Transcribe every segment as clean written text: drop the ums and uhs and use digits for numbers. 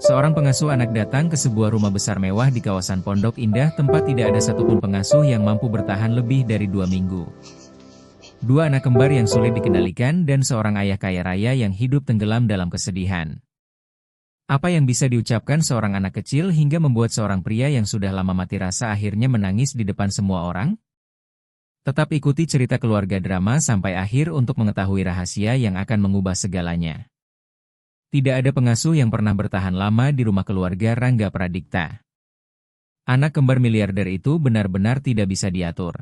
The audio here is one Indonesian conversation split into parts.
Seorang pengasuh anak datang ke sebuah rumah besar mewah di kawasan Pondok Indah tempat tidak ada satupun pengasuh yang mampu bertahan lebih dari 2 minggu. Dua anak kembar yang sulit dikendalikan dan seorang ayah kaya raya yang hidup tenggelam dalam kesedihan. Apa yang bisa diucapkan seorang anak kecil hingga membuat seorang pria yang sudah lama mati rasa akhirnya menangis di depan semua orang? Tetap ikuti cerita keluarga drama sampai akhir untuk mengetahui rahasia yang akan mengubah segalanya. Tidak ada pengasuh yang pernah bertahan lama di rumah keluarga Rangga Pradipta. Anak kembar miliarder itu benar-benar tidak bisa diatur.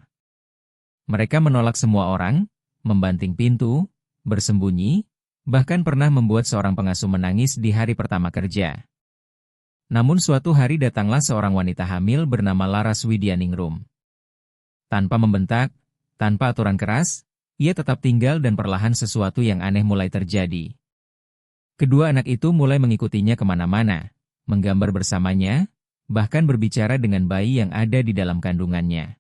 Mereka menolak semua orang, membanting pintu, bersembunyi, bahkan pernah membuat seorang pengasuh menangis di hari pertama kerja. Namun suatu hari datanglah seorang wanita hamil bernama Laras Widianingrum. Tanpa membentak, tanpa aturan keras, ia tetap tinggal dan perlahan sesuatu yang aneh mulai terjadi. Kedua anak itu mulai mengikutinya kemana-mana, menggambar bersamanya, bahkan berbicara dengan bayi yang ada di dalam kandungannya.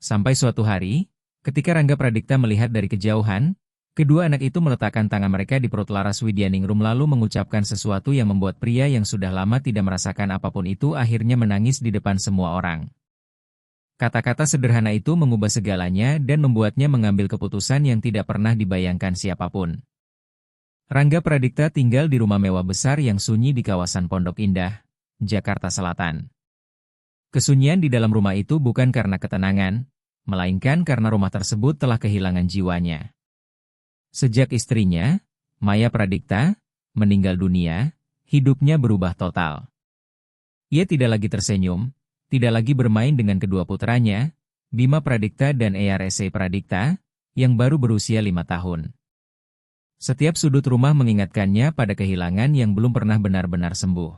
Sampai suatu hari, ketika Rangga Pradipta melihat dari kejauhan, kedua anak itu meletakkan tangan mereka di perut Laras Widianingrum lalu mengucapkan sesuatu yang membuat pria yang sudah lama tidak merasakan apapun itu akhirnya menangis di depan semua orang. Kata-kata sederhana itu mengubah segalanya dan membuatnya mengambil keputusan yang tidak pernah dibayangkan siapapun. Rangga Pradipta tinggal di rumah mewah besar yang sunyi di kawasan Pondok Indah, Jakarta Selatan. Kesunyian di dalam rumah itu bukan karena ketenangan, melainkan karena rumah tersebut telah kehilangan jiwanya. Sejak istrinya, Maya Pradipta, meninggal dunia, hidupnya berubah total. Ia tidak lagi tersenyum, tidak lagi bermain dengan kedua putranya, Bima Pradipta dan Eyarese Pradipta, yang baru berusia 5 tahun. Setiap sudut rumah mengingatkannya pada kehilangan yang belum pernah benar-benar sembuh.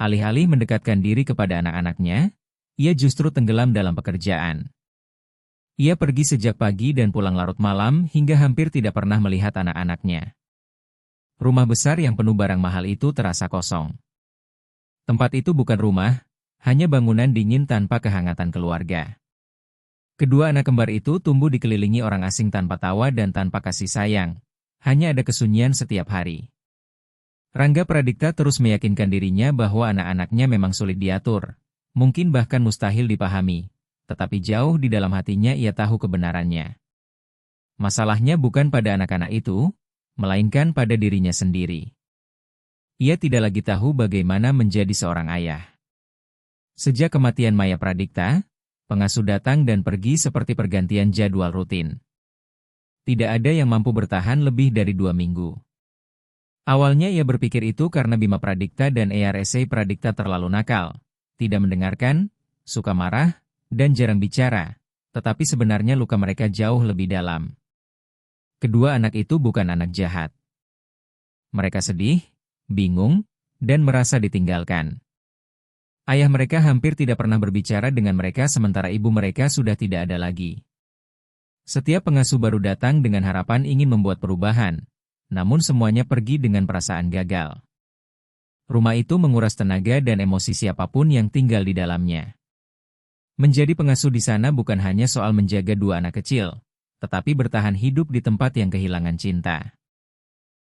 Alih-alih mendekatkan diri kepada anak-anaknya, ia justru tenggelam dalam pekerjaan. Ia pergi sejak pagi dan pulang larut malam hingga hampir tidak pernah melihat anak-anaknya. Rumah besar yang penuh barang mahal itu terasa kosong. Tempat itu bukan rumah, hanya bangunan dingin tanpa kehangatan keluarga. Kedua anak kembar itu tumbuh dikelilingi orang asing tanpa tawa dan tanpa kasih sayang. Hanya ada kesunyian setiap hari. Rangga Pradipta terus meyakinkan dirinya bahwa anak-anaknya memang sulit diatur, mungkin bahkan mustahil dipahami, tetapi jauh di dalam hatinya ia tahu kebenarannya. Masalahnya bukan pada anak-anak itu, melainkan pada dirinya sendiri. Ia tidak lagi tahu bagaimana menjadi seorang ayah. Sejak kematian Maya Pradipta, pengasuh datang dan pergi seperti pergantian jadwal rutin. Tidak ada yang mampu bertahan lebih dari 2 minggu. Awalnya ia berpikir itu karena Bima Pradipta dan Eyarese Pradipta terlalu nakal, tidak mendengarkan, suka marah, dan jarang bicara, tetapi sebenarnya luka mereka jauh lebih dalam. Kedua anak itu bukan anak jahat. Mereka sedih, bingung, dan merasa ditinggalkan. Ayah mereka hampir tidak pernah berbicara dengan mereka sementara ibu mereka sudah tidak ada lagi. Setiap pengasuh baru datang dengan harapan ingin membuat perubahan, namun semuanya pergi dengan perasaan gagal. Rumah itu menguras tenaga dan emosi siapapun yang tinggal di dalamnya. Menjadi pengasuh di sana bukan hanya soal menjaga dua anak kecil, tetapi bertahan hidup di tempat yang kehilangan cinta.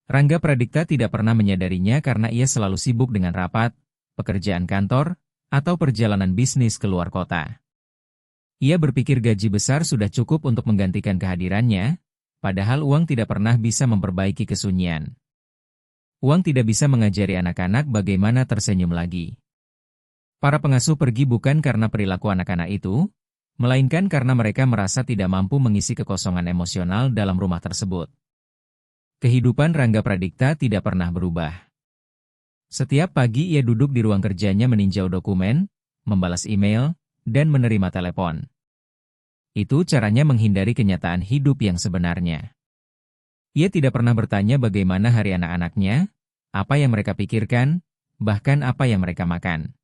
Rangga Pradipta tidak pernah menyadarinya karena ia selalu sibuk dengan rapat, pekerjaan kantor, atau perjalanan bisnis ke luar kota. Ia berpikir gaji besar sudah cukup untuk menggantikan kehadirannya, padahal uang tidak pernah bisa memperbaiki kesunyian. Uang tidak bisa mengajari anak-anak bagaimana tersenyum lagi. Para pengasuh pergi bukan karena perilaku anak-anak itu, melainkan karena mereka merasa tidak mampu mengisi kekosongan emosional dalam rumah tersebut. Kehidupan Rangga Pradipta tidak pernah berubah. Setiap pagi ia duduk di ruang kerjanya meninjau dokumen, membalas email, dan menerima telepon. Itu caranya menghindari kenyataan hidup yang sebenarnya. Ia tidak pernah bertanya bagaimana hari anak-anaknya, apa yang mereka pikirkan, bahkan apa yang mereka makan.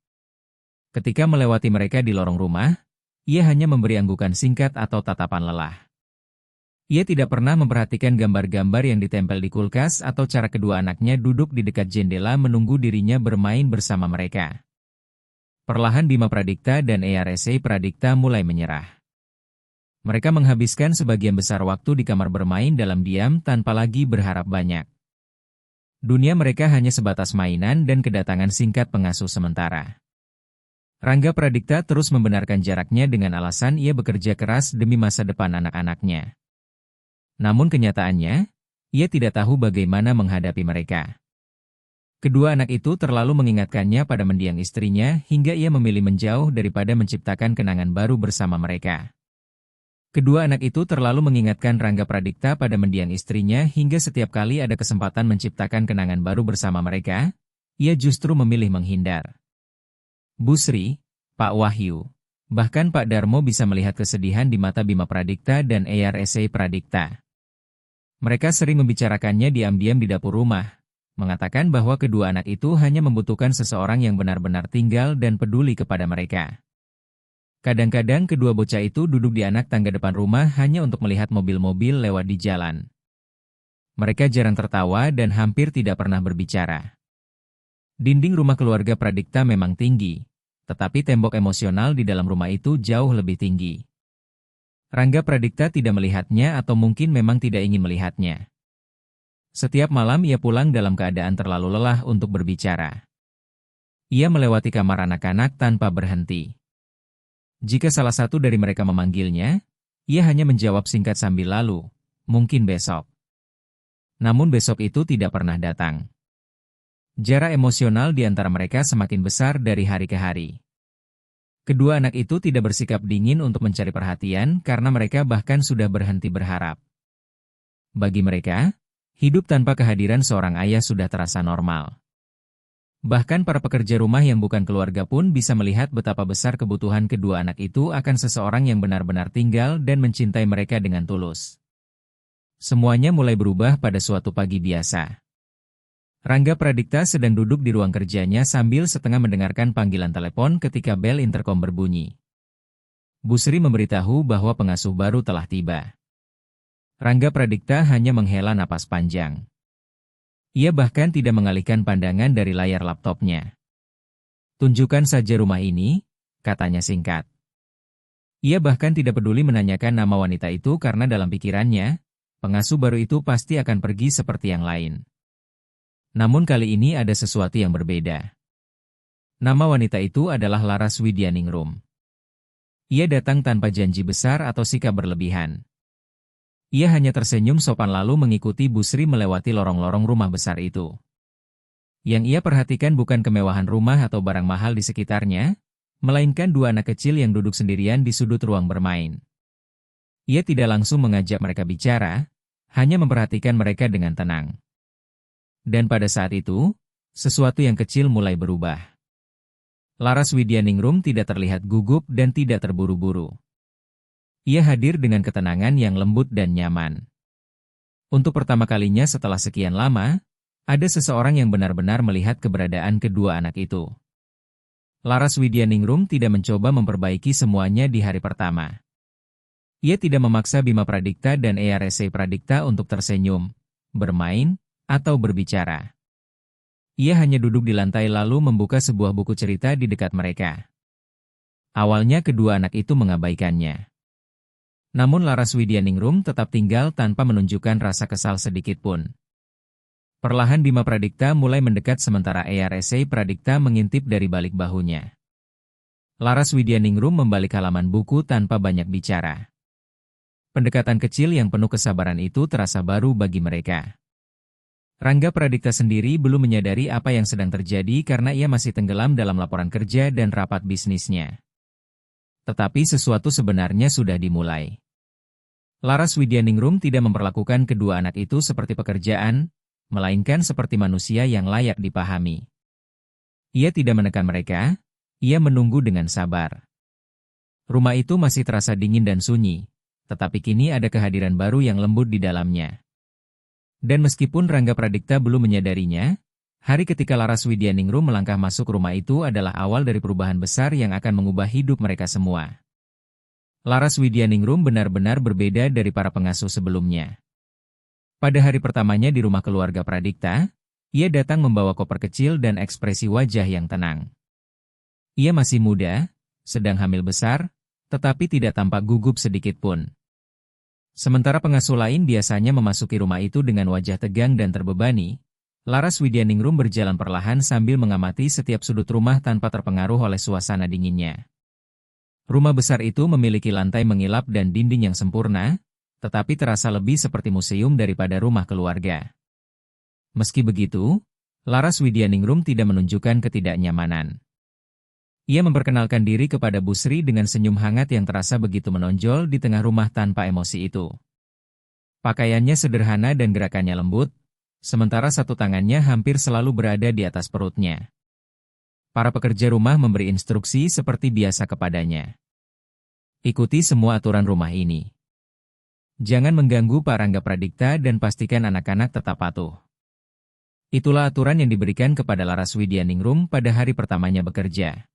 Ketika melewati mereka di lorong rumah, ia hanya memberi anggukan singkat atau tatapan lelah. Ia tidak pernah memperhatikan gambar-gambar yang ditempel di kulkas atau cara kedua anaknya duduk di dekat jendela menunggu dirinya bermain bersama mereka. Perlahan Bima Pradipta dan Eyarese Pradipta mulai menyerah. Mereka menghabiskan sebagian besar waktu di kamar bermain dalam diam tanpa lagi berharap banyak. Dunia mereka hanya sebatas mainan dan kedatangan singkat pengasuh sementara. Rangga Pradipta terus membenarkan jaraknya dengan alasan ia bekerja keras demi masa depan anak-anaknya. Namun kenyataannya, ia tidak tahu bagaimana menghadapi mereka. Kedua anak itu terlalu mengingatkannya pada mendiang istrinya hingga ia memilih menjauh daripada menciptakan kenangan baru bersama mereka. Kedua anak itu terlalu mengingatkan Rangga Pradipta pada mendiang istrinya hingga setiap kali ada kesempatan menciptakan kenangan baru bersama mereka, ia justru memilih menghindar. Bu Sri, Pak Wahyu, bahkan Pak Darmo bisa melihat kesedihan di mata Bima Pradipta dan Eyar Pradipta. Mereka sering membicarakannya diam-diam di dapur rumah, mengatakan bahwa kedua anak itu hanya membutuhkan seseorang yang benar-benar tinggal dan peduli kepada mereka. Kadang-kadang kedua bocah itu duduk di anak tangga depan rumah hanya untuk melihat mobil-mobil lewat di jalan. Mereka jarang tertawa dan hampir tidak pernah berbicara. Dinding rumah keluarga Pradipta memang tinggi, tetapi tembok emosional di dalam rumah itu jauh lebih tinggi. Rangga Pradipta tidak melihatnya atau mungkin memang tidak ingin melihatnya. Setiap malam ia pulang dalam keadaan terlalu lelah untuk berbicara. Ia melewati kamar anak-anak tanpa berhenti. Jika salah satu dari mereka memanggilnya, ia hanya menjawab singkat sambil lalu, mungkin besok. Namun besok itu tidak pernah datang. Jarak emosional di antara mereka semakin besar dari hari ke hari. Kedua anak itu tidak bersikap dingin untuk mencari perhatian karena mereka bahkan sudah berhenti berharap. Bagi mereka, hidup tanpa kehadiran seorang ayah sudah terasa normal. Bahkan para pekerja rumah yang bukan keluarga pun bisa melihat betapa besar kebutuhan kedua anak itu akan seseorang yang benar-benar tinggal dan mencintai mereka dengan tulus. Semuanya mulai berubah pada suatu pagi biasa. Rangga Pradipta sedang duduk di ruang kerjanya sambil setengah mendengarkan panggilan telepon ketika bel interkom berbunyi. Bu Sri memberitahu bahwa pengasuh baru telah tiba. Rangga Pradipta hanya menghela napas panjang. Ia bahkan tidak mengalihkan pandangan dari layar laptopnya. Tunjukkan saja rumah ini, katanya singkat. Ia bahkan tidak peduli menanyakan nama wanita itu karena dalam pikirannya, pengasuh baru itu pasti akan pergi seperti yang lain. Namun kali ini ada sesuatu yang berbeda. Nama wanita itu adalah Laras Widyaningrum. Ia datang tanpa janji besar atau sikap berlebihan. Ia hanya tersenyum sopan lalu mengikuti Bu Sri melewati lorong-lorong rumah besar itu. Yang ia perhatikan bukan kemewahan rumah atau barang mahal di sekitarnya, melainkan dua anak kecil yang duduk sendirian di sudut ruang bermain. Ia tidak langsung mengajak mereka bicara, hanya memperhatikan mereka dengan tenang. Dan pada saat itu, sesuatu yang kecil mulai berubah. Laras Widyaningrum tidak terlihat gugup dan tidak terburu-buru. Ia hadir dengan ketenangan yang lembut dan nyaman. Untuk pertama kalinya setelah sekian lama, ada seseorang yang benar-benar melihat keberadaan kedua anak itu. Laras Widyaningrum tidak mencoba memperbaiki semuanya di hari pertama. Ia tidak memaksa Bima Pradipta dan Eyar Pradipta untuk tersenyum, bermain, atau berbicara. Ia hanya duduk di lantai lalu membuka sebuah buku cerita di dekat mereka. Awalnya kedua anak itu mengabaikannya. Namun Laras Widyaningrum tetap tinggal tanpa menunjukkan rasa kesal sedikit pun. Perlahan Bima Pradipta mulai mendekat sementara Eyar Pradipta mengintip dari balik bahunya. Laras Widyaningrum membalik halaman buku tanpa banyak bicara. Pendekatan kecil yang penuh kesabaran itu terasa baru bagi mereka. Rangga Pradipta sendiri belum menyadari apa yang sedang terjadi karena ia masih tenggelam dalam laporan kerja dan rapat bisnisnya. Tetapi sesuatu sebenarnya sudah dimulai. Laras Widyaningrum tidak memperlakukan kedua anak itu seperti pekerjaan, melainkan seperti manusia yang layak dipahami. Ia tidak menekan mereka, ia menunggu dengan sabar. Rumah itu masih terasa dingin dan sunyi, tetapi kini ada kehadiran baru yang lembut di dalamnya. Dan meskipun Rangga Pradipta belum menyadarinya, hari ketika Laras Widyaningrum melangkah masuk rumah itu adalah awal dari perubahan besar yang akan mengubah hidup mereka semua. Laras Widyaningrum benar-benar berbeda dari para pengasuh sebelumnya. Pada hari pertamanya di rumah keluarga Pradipta, ia datang membawa koper kecil dan ekspresi wajah yang tenang. Ia masih muda, sedang hamil besar, tetapi tidak tampak gugup sedikit pun. Sementara pengasuh lain biasanya memasuki rumah itu dengan wajah tegang dan terbebani, Laras Widyaningrum berjalan perlahan sambil mengamati setiap sudut rumah tanpa terpengaruh oleh suasana dinginnya. Rumah besar itu memiliki lantai mengilap dan dinding yang sempurna, tetapi terasa lebih seperti museum daripada rumah keluarga. Meski begitu, Laras Widyaningrum tidak menunjukkan ketidaknyamanan. Ia memperkenalkan diri kepada Bu Sri dengan senyum hangat yang terasa begitu menonjol di tengah rumah tanpa emosi itu. Pakaiannya sederhana dan gerakannya lembut, sementara satu tangannya hampir selalu berada di atas perutnya. Para pekerja rumah memberi instruksi seperti biasa kepadanya. Ikuti semua aturan rumah ini. Jangan mengganggu Pak Rangga Pradikta dan pastikan anak-anak tetap patuh. Itulah aturan yang diberikan kepada Laras Widyaningrum pada hari pertamanya bekerja.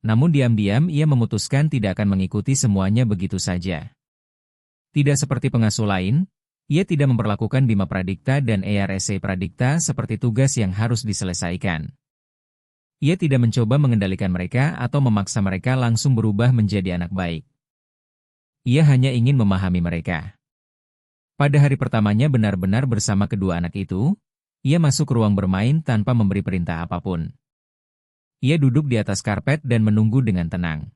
Namun diam-diam ia memutuskan tidak akan mengikuti semuanya begitu saja. Tidak seperti pengasuh lain, ia tidak memperlakukan Bima Pradikta dan ERSC Pradikta seperti tugas yang harus diselesaikan. Ia tidak mencoba mengendalikan mereka atau memaksa mereka langsung berubah menjadi anak baik. Ia hanya ingin memahami mereka. Pada hari pertamanya benar-benar bersama kedua anak itu, ia masuk ke ruang bermain tanpa memberi perintah apapun. Ia duduk di atas karpet dan menunggu dengan tenang.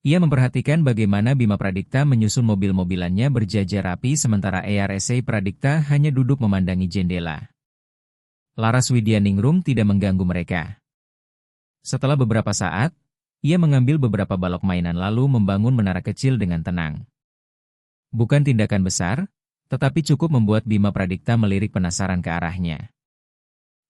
Ia memperhatikan bagaimana Bima Pradikta menyusun mobil-mobilannya berjajar rapi sementara ERSC Pradikta hanya duduk memandangi jendela. Laras Widyaningrum tidak mengganggu mereka. Setelah beberapa saat, ia mengambil beberapa balok mainan lalu membangun menara kecil dengan tenang. Bukan tindakan besar, tetapi cukup membuat Bima Pradikta melirik penasaran ke arahnya.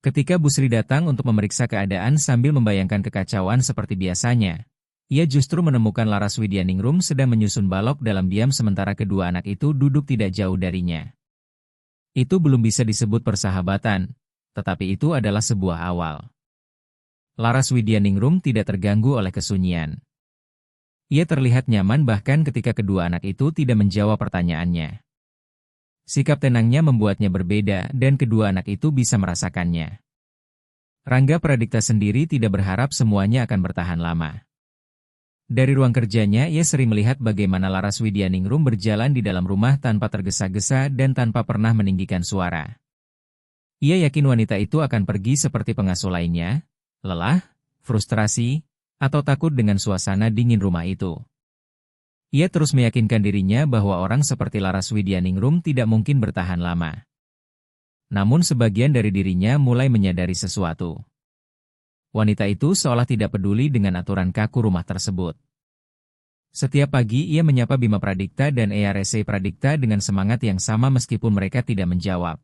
Ketika Bu Sri datang untuk memeriksa keadaan sambil membayangkan kekacauan seperti biasanya, ia justru menemukan Laras Widyaningrum sedang menyusun balok dalam diam sementara kedua anak itu duduk tidak jauh darinya. Itu belum bisa disebut persahabatan, tetapi itu adalah sebuah awal. Laras Widyaningrum tidak terganggu oleh kesunyian. Ia terlihat nyaman bahkan ketika kedua anak itu tidak menjawab pertanyaannya. Sikap tenangnya membuatnya berbeda dan kedua anak itu bisa merasakannya. Rangga Pradikta sendiri tidak berharap semuanya akan bertahan lama. Dari ruang kerjanya ia sering melihat bagaimana Laras Widyaningrum berjalan di dalam rumah tanpa tergesa-gesa dan tanpa pernah meninggikan suara. Ia yakin wanita itu akan pergi seperti pengasuh lainnya, lelah, frustrasi, atau takut dengan suasana dingin rumah itu. Ia terus meyakinkan dirinya bahwa orang seperti Laras Widyaningrum tidak mungkin bertahan lama. Namun sebagian dari dirinya mulai menyadari sesuatu. Wanita itu seolah tidak peduli dengan aturan kaku rumah tersebut. Setiap pagi ia menyapa Bima Pradikta dan ERSC Pradikta dengan semangat yang sama meskipun mereka tidak menjawab.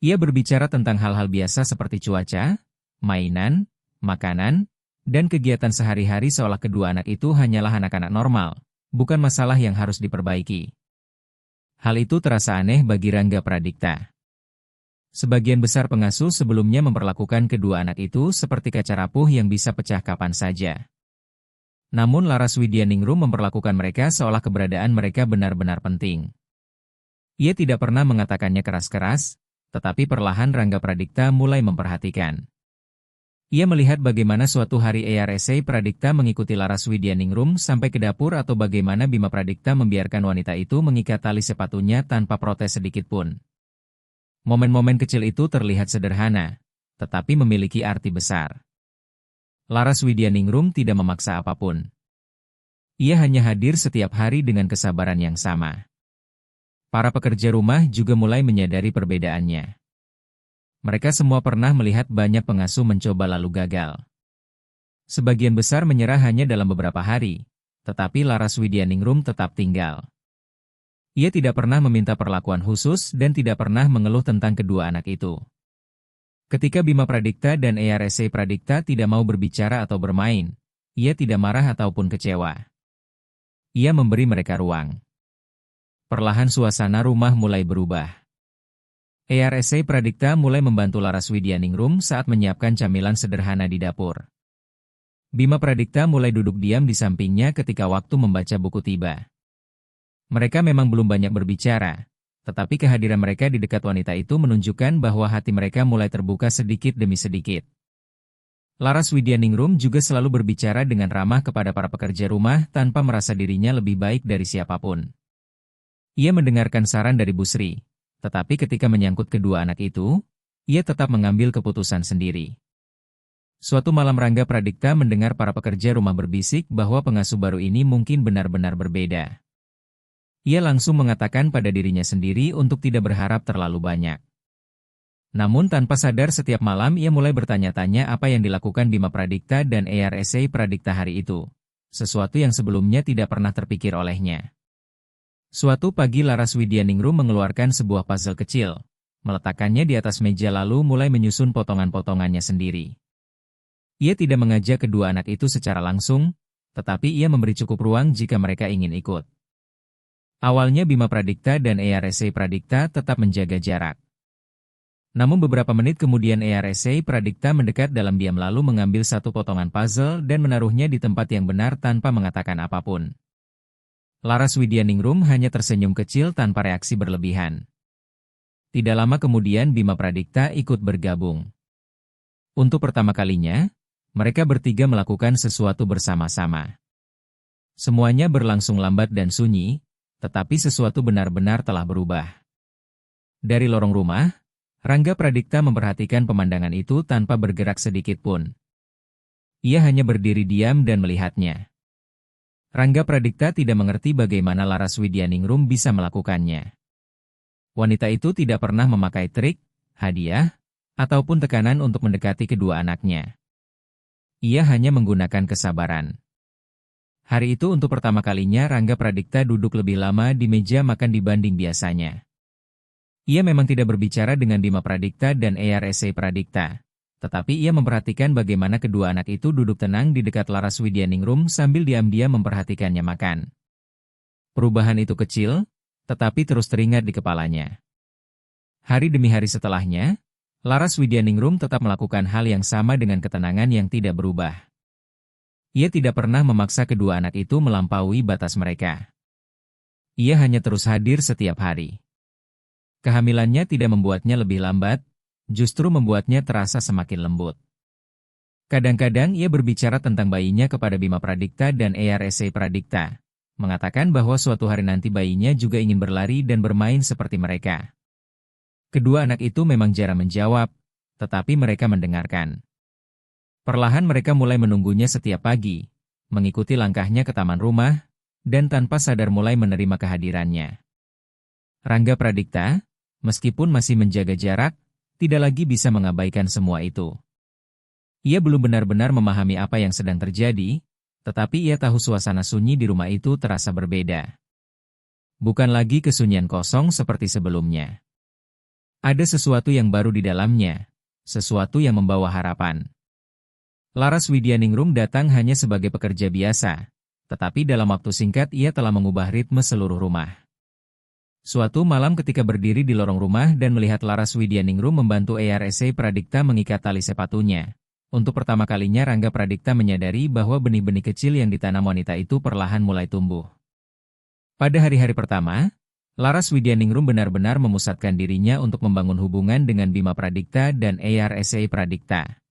Ia berbicara tentang hal-hal biasa seperti cuaca, mainan, makanan, dan kegiatan sehari-hari seolah kedua anak itu hanyalah anak-anak normal, bukan masalah yang harus diperbaiki. Hal itu terasa aneh bagi Rangga Pradikta. Sebagian besar pengasuh sebelumnya memperlakukan kedua anak itu seperti kaca rapuh yang bisa pecah kapan saja. Namun Laras Widyaningrum memperlakukan mereka seolah keberadaan mereka benar-benar penting. Ia tidak pernah mengatakannya keras-keras, tetapi perlahan Rangga Pradikta mulai memperhatikan. Ia melihat bagaimana suatu hari ERSC Pradikta mengikuti Laras Widyaningrum sampai ke dapur atau bagaimana Bima Pradikta membiarkan wanita itu mengikat tali sepatunya tanpa protes sedikitpun. Momen-momen kecil itu terlihat sederhana, tetapi memiliki arti besar. Laras Widyaningrum tidak memaksa apapun. Ia hanya hadir setiap hari dengan kesabaran yang sama. Para pekerja rumah juga mulai menyadari perbedaannya. Mereka semua pernah melihat banyak pengasuh mencoba lalu gagal. Sebagian besar menyerah hanya dalam beberapa hari, tetapi Laras Widyaningrum tetap tinggal. Ia tidak pernah meminta perlakuan khusus dan tidak pernah mengeluh tentang kedua anak itu. Ketika Bima Pradikta dan ERSC Pradikta tidak mau berbicara atau bermain, ia tidak marah ataupun kecewa. Ia memberi mereka ruang. Perlahan suasana rumah mulai berubah. ERSC Pradikta mulai membantu Laras Widyaningrum saat menyiapkan camilan sederhana di dapur. Bima Pradikta mulai duduk diam di sampingnya ketika waktu membaca buku tiba. Mereka memang belum banyak berbicara, tetapi kehadiran mereka di dekat wanita itu menunjukkan bahwa hati mereka mulai terbuka sedikit demi sedikit. Laras Widyaningrum juga selalu berbicara dengan ramah kepada para pekerja rumah tanpa merasa dirinya lebih baik dari siapapun. Ia mendengarkan saran dari Bu Sri, tetapi ketika menyangkut kedua anak itu, ia tetap mengambil keputusan sendiri. Suatu malam Rangga Pradipta mendengar para pekerja rumah berbisik bahwa pengasuh baru ini mungkin benar-benar berbeda. Ia langsung mengatakan pada dirinya sendiri untuk tidak berharap terlalu banyak. Namun tanpa sadar setiap malam ia mulai bertanya-tanya apa yang dilakukan Bima Pradipta dan ARSA Pradipta hari itu. Sesuatu yang sebelumnya tidak pernah terpikir olehnya. Suatu pagi Laras Widyaningrum mengeluarkan sebuah puzzle kecil, meletakkannya di atas meja lalu mulai menyusun potongan-potongannya sendiri. Ia tidak mengajak kedua anak itu secara langsung, tetapi ia memberi cukup ruang jika mereka ingin ikut. Awalnya Bima Pradipta dan ARSA Pradipta tetap menjaga jarak. Namun beberapa menit kemudian ARSA Pradipta mendekat dalam diam lalu mengambil satu potongan puzzle dan menaruhnya di tempat yang benar tanpa mengatakan apapun. Laras Widyaningrum hanya tersenyum kecil tanpa reaksi berlebihan. Tidak lama kemudian Bima Pradipta ikut bergabung. Untuk pertama kalinya, mereka bertiga melakukan sesuatu bersama-sama. Semuanya berlangsung lambat dan sunyi, tetapi sesuatu benar-benar telah berubah. Dari lorong rumah, Rangga Pradipta memperhatikan pemandangan itu tanpa bergerak sedikit pun. Ia hanya berdiri diam dan melihatnya. Rangga Pradipta tidak mengerti bagaimana Laras Widyaningrum bisa melakukannya. Wanita itu tidak pernah memakai trik, hadiah, ataupun tekanan untuk mendekati kedua anaknya. Ia hanya menggunakan kesabaran. Hari itu untuk pertama kalinya Rangga Pradipta duduk lebih lama di meja makan dibanding biasanya. Ia memang tidak berbicara dengan Bima Pradipta dan ARSA Pradipta, tetapi ia memperhatikan bagaimana kedua anak itu duduk tenang di dekat Laras Widyaningrum sambil diam-diam memperhatikannya makan. Perubahan itu kecil, tetapi terus teringat di kepalanya. Hari demi hari setelahnya, Laras Widyaningrum tetap melakukan hal yang sama dengan ketenangan yang tidak berubah. Ia tidak pernah memaksa kedua anak itu melampaui batas mereka. Ia hanya terus hadir setiap hari. Kehamilannya tidak membuatnya lebih lambat, justru membuatnya terasa semakin lembut. Kadang-kadang ia berbicara tentang bayinya kepada Bima Pradipta dan ARSA Pradipta, mengatakan bahwa suatu hari nanti bayinya juga ingin berlari dan bermain seperti mereka. Kedua anak itu memang jarang menjawab, tetapi mereka mendengarkan. Perlahan mereka mulai menunggunya setiap pagi, mengikuti langkahnya ke taman rumah, dan tanpa sadar mulai menerima kehadirannya. Rangga Pradipta, meskipun masih menjaga jarak, tidak lagi bisa mengabaikan semua itu. Ia belum benar-benar memahami apa yang sedang terjadi, tetapi ia tahu suasana sunyi di rumah itu terasa berbeda. Bukan lagi kesunyian kosong seperti sebelumnya. Ada sesuatu yang baru di dalamnya, sesuatu yang membawa harapan. Laras Widyaningrum datang hanya sebagai pekerja biasa, tetapi dalam waktu singkat ia telah mengubah ritme seluruh rumah. Suatu malam ketika berdiri di lorong rumah dan melihat Laras Widyaningrum membantu ARSA Pradipta mengikat tali sepatunya, untuk pertama kalinya Rangga Pradipta menyadari bahwa benih-benih kecil yang ditanam wanita itu perlahan mulai tumbuh. Pada hari-hari pertama, Laras Widyaningrum benar-benar memusatkan dirinya untuk membangun hubungan dengan Bima Pradipta dan ARSA Pradipta.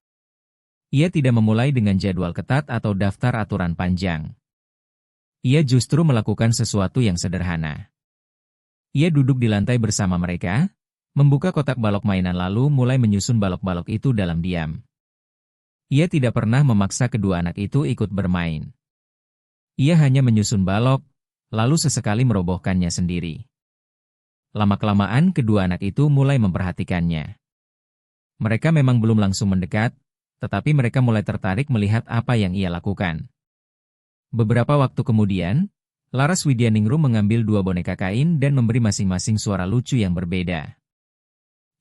Ia tidak memulai dengan jadwal ketat atau daftar aturan panjang. Ia justru melakukan sesuatu yang sederhana. Ia duduk di lantai bersama mereka, membuka kotak balok mainan lalu mulai menyusun balok-balok itu dalam diam. Ia tidak pernah memaksa kedua anak itu ikut bermain. Ia hanya menyusun balok, lalu sesekali merobohkannya sendiri. Lama-kelamaan kedua anak itu mulai memperhatikannya. Mereka memang belum langsung mendekat, tetapi mereka mulai tertarik melihat apa yang ia lakukan. Beberapa waktu kemudian, Laras Widyaningrum mengambil dua boneka kain dan memberi masing-masing suara lucu yang berbeda.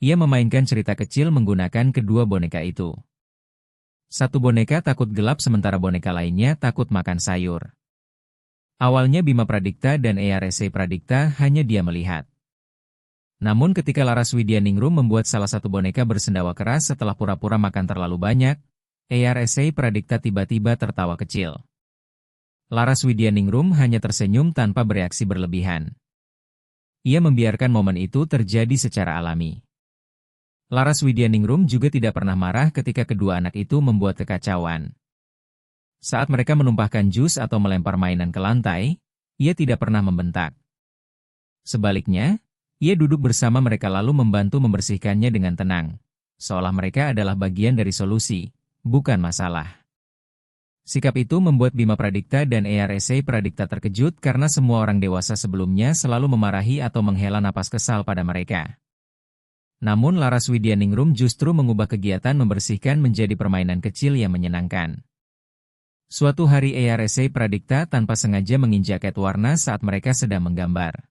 Ia memainkan cerita kecil menggunakan kedua boneka itu. Satu boneka takut gelap sementara boneka lainnya takut makan sayur. Awalnya Bima Pradipta dan ARSA Pradipta hanya dia melihat. Namun ketika Laras Widyaningrum membuat salah satu boneka bersendawa keras setelah pura-pura makan terlalu banyak, ARSA Pradipta tiba-tiba tertawa kecil. Laras Widyaningrum hanya tersenyum tanpa bereaksi berlebihan. Ia membiarkan momen itu terjadi secara alami. Laras Widyaningrum juga tidak pernah marah ketika kedua anak itu membuat kekacauan. Saat mereka menumpahkan jus atau melempar mainan ke lantai, ia tidak pernah membentak. Sebaliknya, ia duduk bersama mereka lalu membantu membersihkannya dengan tenang, seolah mereka adalah bagian dari solusi, bukan masalah. Sikap itu membuat Bima Pradipta dan Eyarese Pradipta terkejut karena semua orang dewasa sebelumnya selalu memarahi atau menghela napas kesal pada mereka. Namun Laras Widyaningrum justru mengubah kegiatan membersihkan menjadi permainan kecil yang menyenangkan. Suatu hari Eyarese Pradipta tanpa sengaja menginjak cat warna saat mereka sedang menggambar.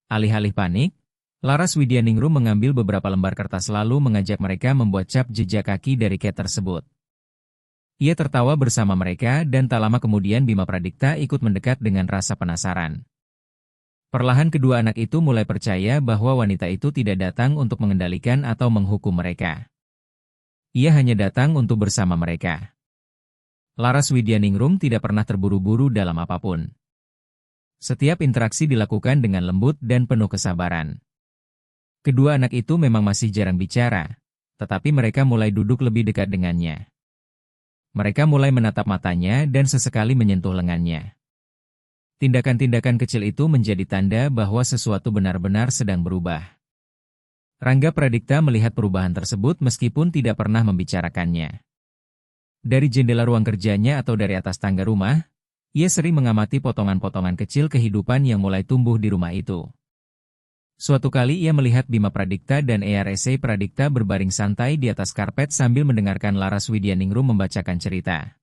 Alih-alih panik, Laras Widyaningrum mengambil beberapa lembar kertas lalu mengajak mereka membuat cap jejak kaki dari cat tersebut. Ia tertawa bersama mereka dan tak lama kemudian Bima Pradipta ikut mendekat dengan rasa penasaran. Perlahan kedua anak itu mulai percaya bahwa wanita itu tidak datang untuk mengendalikan atau menghukum mereka. Ia hanya datang untuk bersama mereka. Laras Widyaningrum tidak pernah terburu-buru dalam apapun. Setiap interaksi dilakukan dengan lembut dan penuh kesabaran. Kedua anak itu memang masih jarang bicara, tetapi mereka mulai duduk lebih dekat dengannya. Mereka mulai menatap matanya dan sesekali menyentuh lengannya. Tindakan-tindakan kecil itu menjadi tanda bahwa sesuatu benar-benar sedang berubah. Rangga Pradipta melihat perubahan tersebut meskipun tidak pernah membicarakannya. Dari jendela ruang kerjanya atau dari atas tangga rumah, ia sering mengamati potongan-potongan kecil kehidupan yang mulai tumbuh di rumah itu. Suatu kali ia melihat Bima Pradipta dan Eyarese Pradipta berbaring santai di atas karpet sambil mendengarkan Laras Widyaningrum membacakan cerita.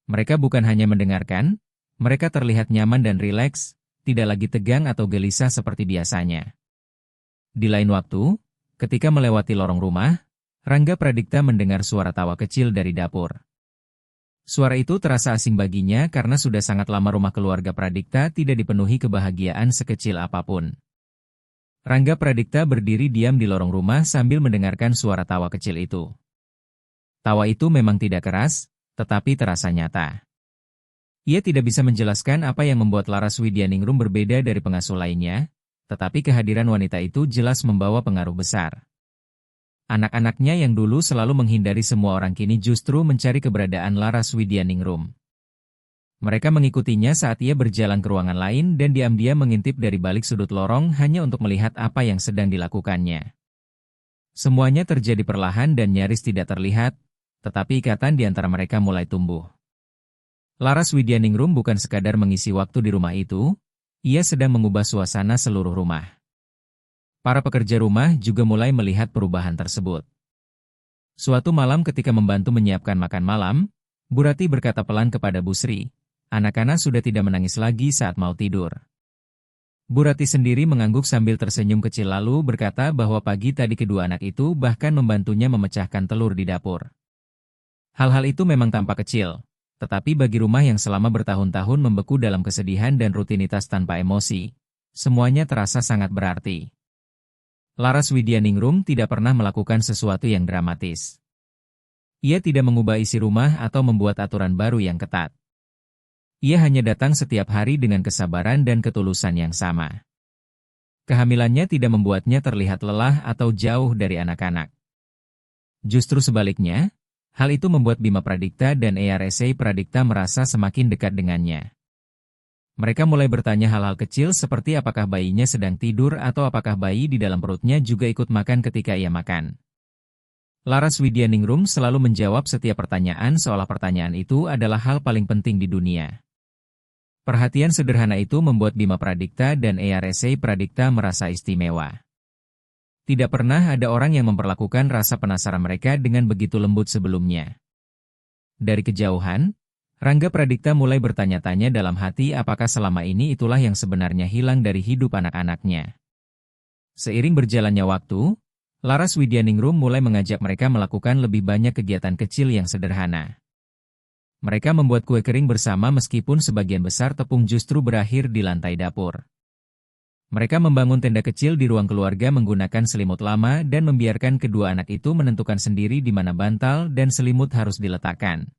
Mereka bukan hanya mendengarkan, mereka terlihat nyaman dan rileks, tidak lagi tegang atau gelisah seperti biasanya. Di lain waktu, ketika melewati lorong rumah, Rangga Pradipta mendengar suara tawa kecil dari dapur. Suara itu terasa asing baginya karena sudah sangat lama rumah keluarga Pradipta tidak dipenuhi kebahagiaan sekecil apapun. Rangga Pradipta berdiri diam di lorong rumah sambil mendengarkan suara tawa kecil itu. Tawa itu memang tidak keras, tetapi terasa nyata. Ia tidak bisa menjelaskan apa yang membuat Laras Widyaningrum berbeda dari pengasuh lainnya, tetapi kehadiran wanita itu jelas membawa pengaruh besar. Anak-anaknya yang dulu selalu menghindari semua orang kini justru mencari keberadaan Laras Widyaningrum. Mereka mengikutinya saat ia berjalan ke ruangan lain dan diam-diam mengintip dari balik sudut lorong hanya untuk melihat apa yang sedang dilakukannya. Semuanya terjadi perlahan dan nyaris tidak terlihat, tetapi ikatan di antara mereka mulai tumbuh. Laras Widyaningrum bukan sekadar mengisi waktu di rumah itu, ia sedang mengubah suasana seluruh rumah. Para pekerja rumah juga mulai melihat perubahan tersebut. Suatu malam ketika membantu menyiapkan makan malam, Bu Rati berkata pelan kepada Bu Sri, anak-anak sudah tidak menangis lagi saat mau tidur. Bu Rati sendiri mengangguk sambil tersenyum kecil lalu berkata bahwa pagi tadi kedua anak itu bahkan membantunya memecahkan telur di dapur. Hal-hal itu memang tampak kecil, tetapi bagi rumah yang selama bertahun-tahun membeku dalam kesedihan dan rutinitas tanpa emosi, semuanya terasa sangat berarti. Laras Widyaningrum tidak pernah melakukan sesuatu yang dramatis. Ia tidak mengubah isi rumah atau membuat aturan baru yang ketat. Ia hanya datang setiap hari dengan kesabaran dan ketulusan yang sama. Kehamilannya tidak membuatnya terlihat lelah atau jauh dari anak-anak. Justru sebaliknya, hal itu membuat Bima Pradipta dan Eyarese Pradipta merasa semakin dekat dengannya. Mereka mulai bertanya hal-hal kecil seperti apakah bayinya sedang tidur atau apakah bayi di dalam perutnya juga ikut makan ketika ia makan. Laras Widyaningrum selalu menjawab setiap pertanyaan seolah pertanyaan itu adalah hal paling penting di dunia. Perhatian sederhana itu membuat Bima Pradipta dan Eyarese Pradipta merasa istimewa. Tidak pernah ada orang yang memperlakukan rasa penasaran mereka dengan begitu lembut sebelumnya. Dari kejauhan, Rangga Pradipta mulai bertanya-tanya dalam hati apakah selama ini itulah yang sebenarnya hilang dari hidup anak-anaknya. Seiring berjalannya waktu, Laras Widyaningrum mulai mengajak mereka melakukan lebih banyak kegiatan kecil yang sederhana. Mereka membuat kue kering bersama meskipun sebagian besar tepung justru berakhir di lantai dapur. Mereka membangun tenda kecil di ruang keluarga menggunakan selimut lama dan membiarkan kedua anak itu menentukan sendiri di mana bantal dan selimut harus diletakkan.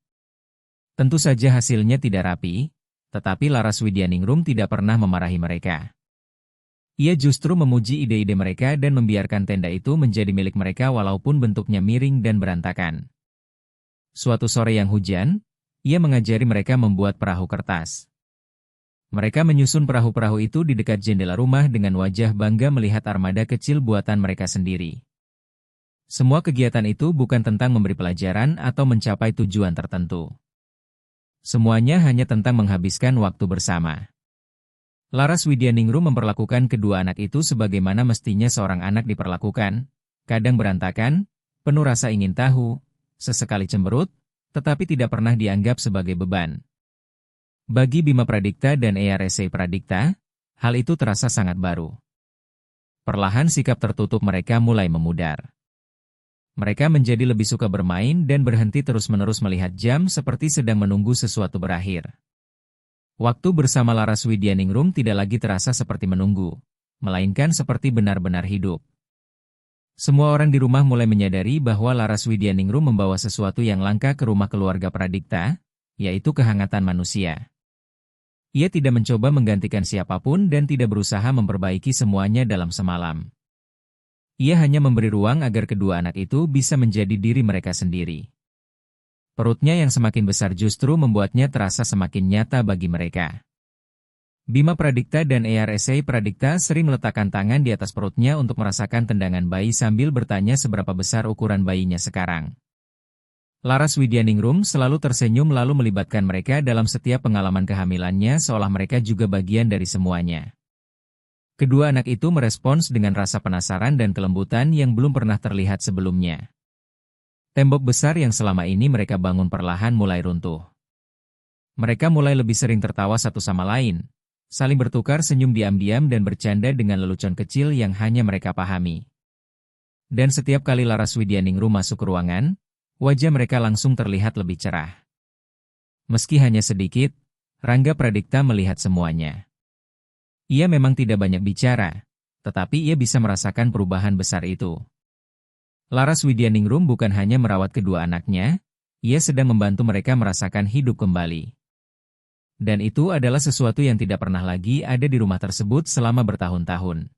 Tentu saja hasilnya tidak rapi, tetapi Laras Widyaningrum tidak pernah memarahi mereka. Ia justru memuji ide-ide mereka dan membiarkan tenda itu menjadi milik mereka walaupun bentuknya miring dan berantakan. Suatu sore yang hujan, ia mengajari mereka membuat perahu kertas. Mereka menyusun perahu-perahu itu di dekat jendela rumah dengan wajah bangga melihat armada kecil buatan mereka sendiri. Semua kegiatan itu bukan tentang memberi pelajaran atau mencapai tujuan tertentu. Semuanya hanya tentang menghabiskan waktu bersama. Laras Widyaningrum memperlakukan kedua anak itu sebagaimana mestinya seorang anak diperlakukan, kadang berantakan, penuh rasa ingin tahu, sesekali cemberut, tetapi tidak pernah dianggap sebagai beban. Bagi Bima Pradikta dan Eyarese Pradikta, hal itu terasa sangat baru. Perlahan sikap tertutup mereka mulai memudar. Mereka menjadi lebih suka bermain dan berhenti terus-menerus melihat jam seperti sedang menunggu sesuatu berakhir. Waktu bersama Laras Widyaningrum tidak lagi terasa seperti menunggu, melainkan seperti benar-benar hidup. Semua orang di rumah mulai menyadari bahwa Laras Widyaningrum membawa sesuatu yang langka ke rumah keluarga Pradikta, yaitu kehangatan manusia. Ia tidak mencoba menggantikan siapapun dan tidak berusaha memperbaiki semuanya dalam semalam. Ia hanya memberi ruang agar kedua anak itu bisa menjadi diri mereka sendiri. Perutnya yang semakin besar justru membuatnya terasa semakin nyata bagi mereka. Bima Pradikta dan Eyarese Pradikta sering meletakkan tangan di atas perutnya untuk merasakan tendangan bayi sambil bertanya seberapa besar ukuran bayinya sekarang. Laras Widyaningrum selalu tersenyum lalu melibatkan mereka dalam setiap pengalaman kehamilannya seolah mereka juga bagian dari semuanya. Kedua anak itu merespons dengan rasa penasaran dan kelembutan yang belum pernah terlihat sebelumnya. Tembok besar yang selama ini mereka bangun perlahan mulai runtuh. Mereka mulai lebih sering tertawa satu sama lain, saling bertukar senyum diam-diam dan bercanda dengan lelucon kecil yang hanya mereka pahami. Dan setiap kali Laras Widyaningrum masuk ke ruangan, wajah mereka langsung terlihat lebih cerah. Meski hanya sedikit, Rangga Pradikta melihat semuanya. Ia memang tidak banyak bicara, tetapi ia bisa merasakan perubahan besar itu. Laras Widyaningrum bukan hanya merawat kedua anaknya, ia sedang membantu mereka merasakan hidup kembali. Dan itu adalah sesuatu yang tidak pernah lagi ada di rumah tersebut selama bertahun-tahun.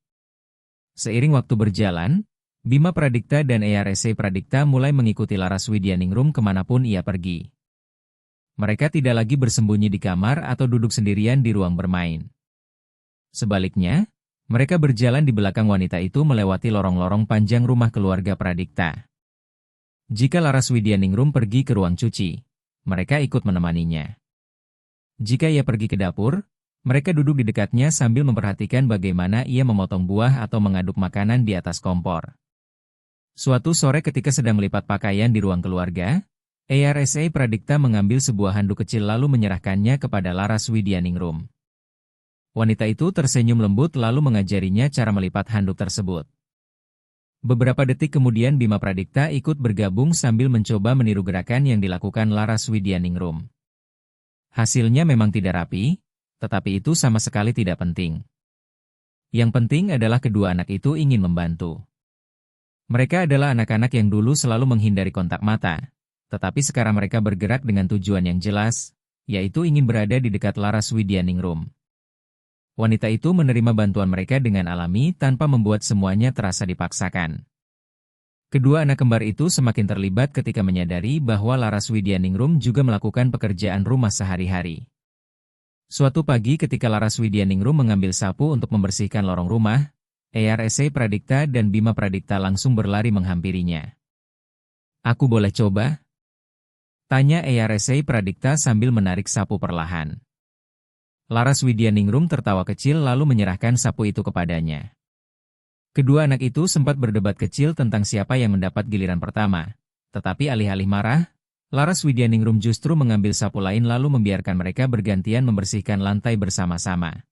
Seiring waktu berjalan, Bima Pradikta dan Eyarese Pradikta mulai mengikuti Laras Widyaningrum kemanapun ia pergi. Mereka tidak lagi bersembunyi di kamar atau duduk sendirian di ruang bermain. Sebaliknya, mereka berjalan di belakang wanita itu melewati lorong-lorong panjang rumah keluarga Pradikta. Jika Laras Widyaningrum pergi ke ruang cuci, mereka ikut menemaninya. Jika ia pergi ke dapur, mereka duduk di dekatnya sambil memperhatikan bagaimana ia memotong buah atau mengaduk makanan di atas kompor. Suatu sore ketika sedang melipat pakaian di ruang keluarga, Eyarese Pradikta mengambil sebuah handuk kecil lalu menyerahkannya kepada Laras Widyaningrum. Wanita itu tersenyum lembut lalu mengajarinya cara melipat handuk tersebut. Beberapa detik kemudian Bima Pradikta ikut bergabung sambil mencoba meniru gerakan yang dilakukan Laras Widyaningrum. Hasilnya memang tidak rapi, tetapi itu sama sekali tidak penting. Yang penting adalah kedua anak itu ingin membantu. Mereka adalah anak-anak yang dulu selalu menghindari kontak mata, tetapi sekarang mereka bergerak dengan tujuan yang jelas, yaitu ingin berada di dekat Laras Widyaningrum. Wanita itu menerima bantuan mereka dengan alami tanpa membuat semuanya terasa dipaksakan. Kedua anak kembar itu semakin terlibat ketika menyadari bahwa Laras Widyaningrum juga melakukan pekerjaan rumah sehari-hari. Suatu pagi ketika Laras Widyaningrum mengambil sapu untuk membersihkan lorong rumah, Eyarese Pradikta dan Bima Pradikta langsung berlari menghampirinya. "Aku boleh coba?" tanya Eyarese Pradikta sambil menarik sapu perlahan. Laras Widyaningrum tertawa kecil lalu menyerahkan sapu itu kepadanya. Kedua anak itu sempat berdebat kecil tentang siapa yang mendapat giliran pertama. Tetapi alih-alih marah, Laras Widyaningrum justru mengambil sapu lain lalu membiarkan mereka bergantian membersihkan lantai bersama-sama.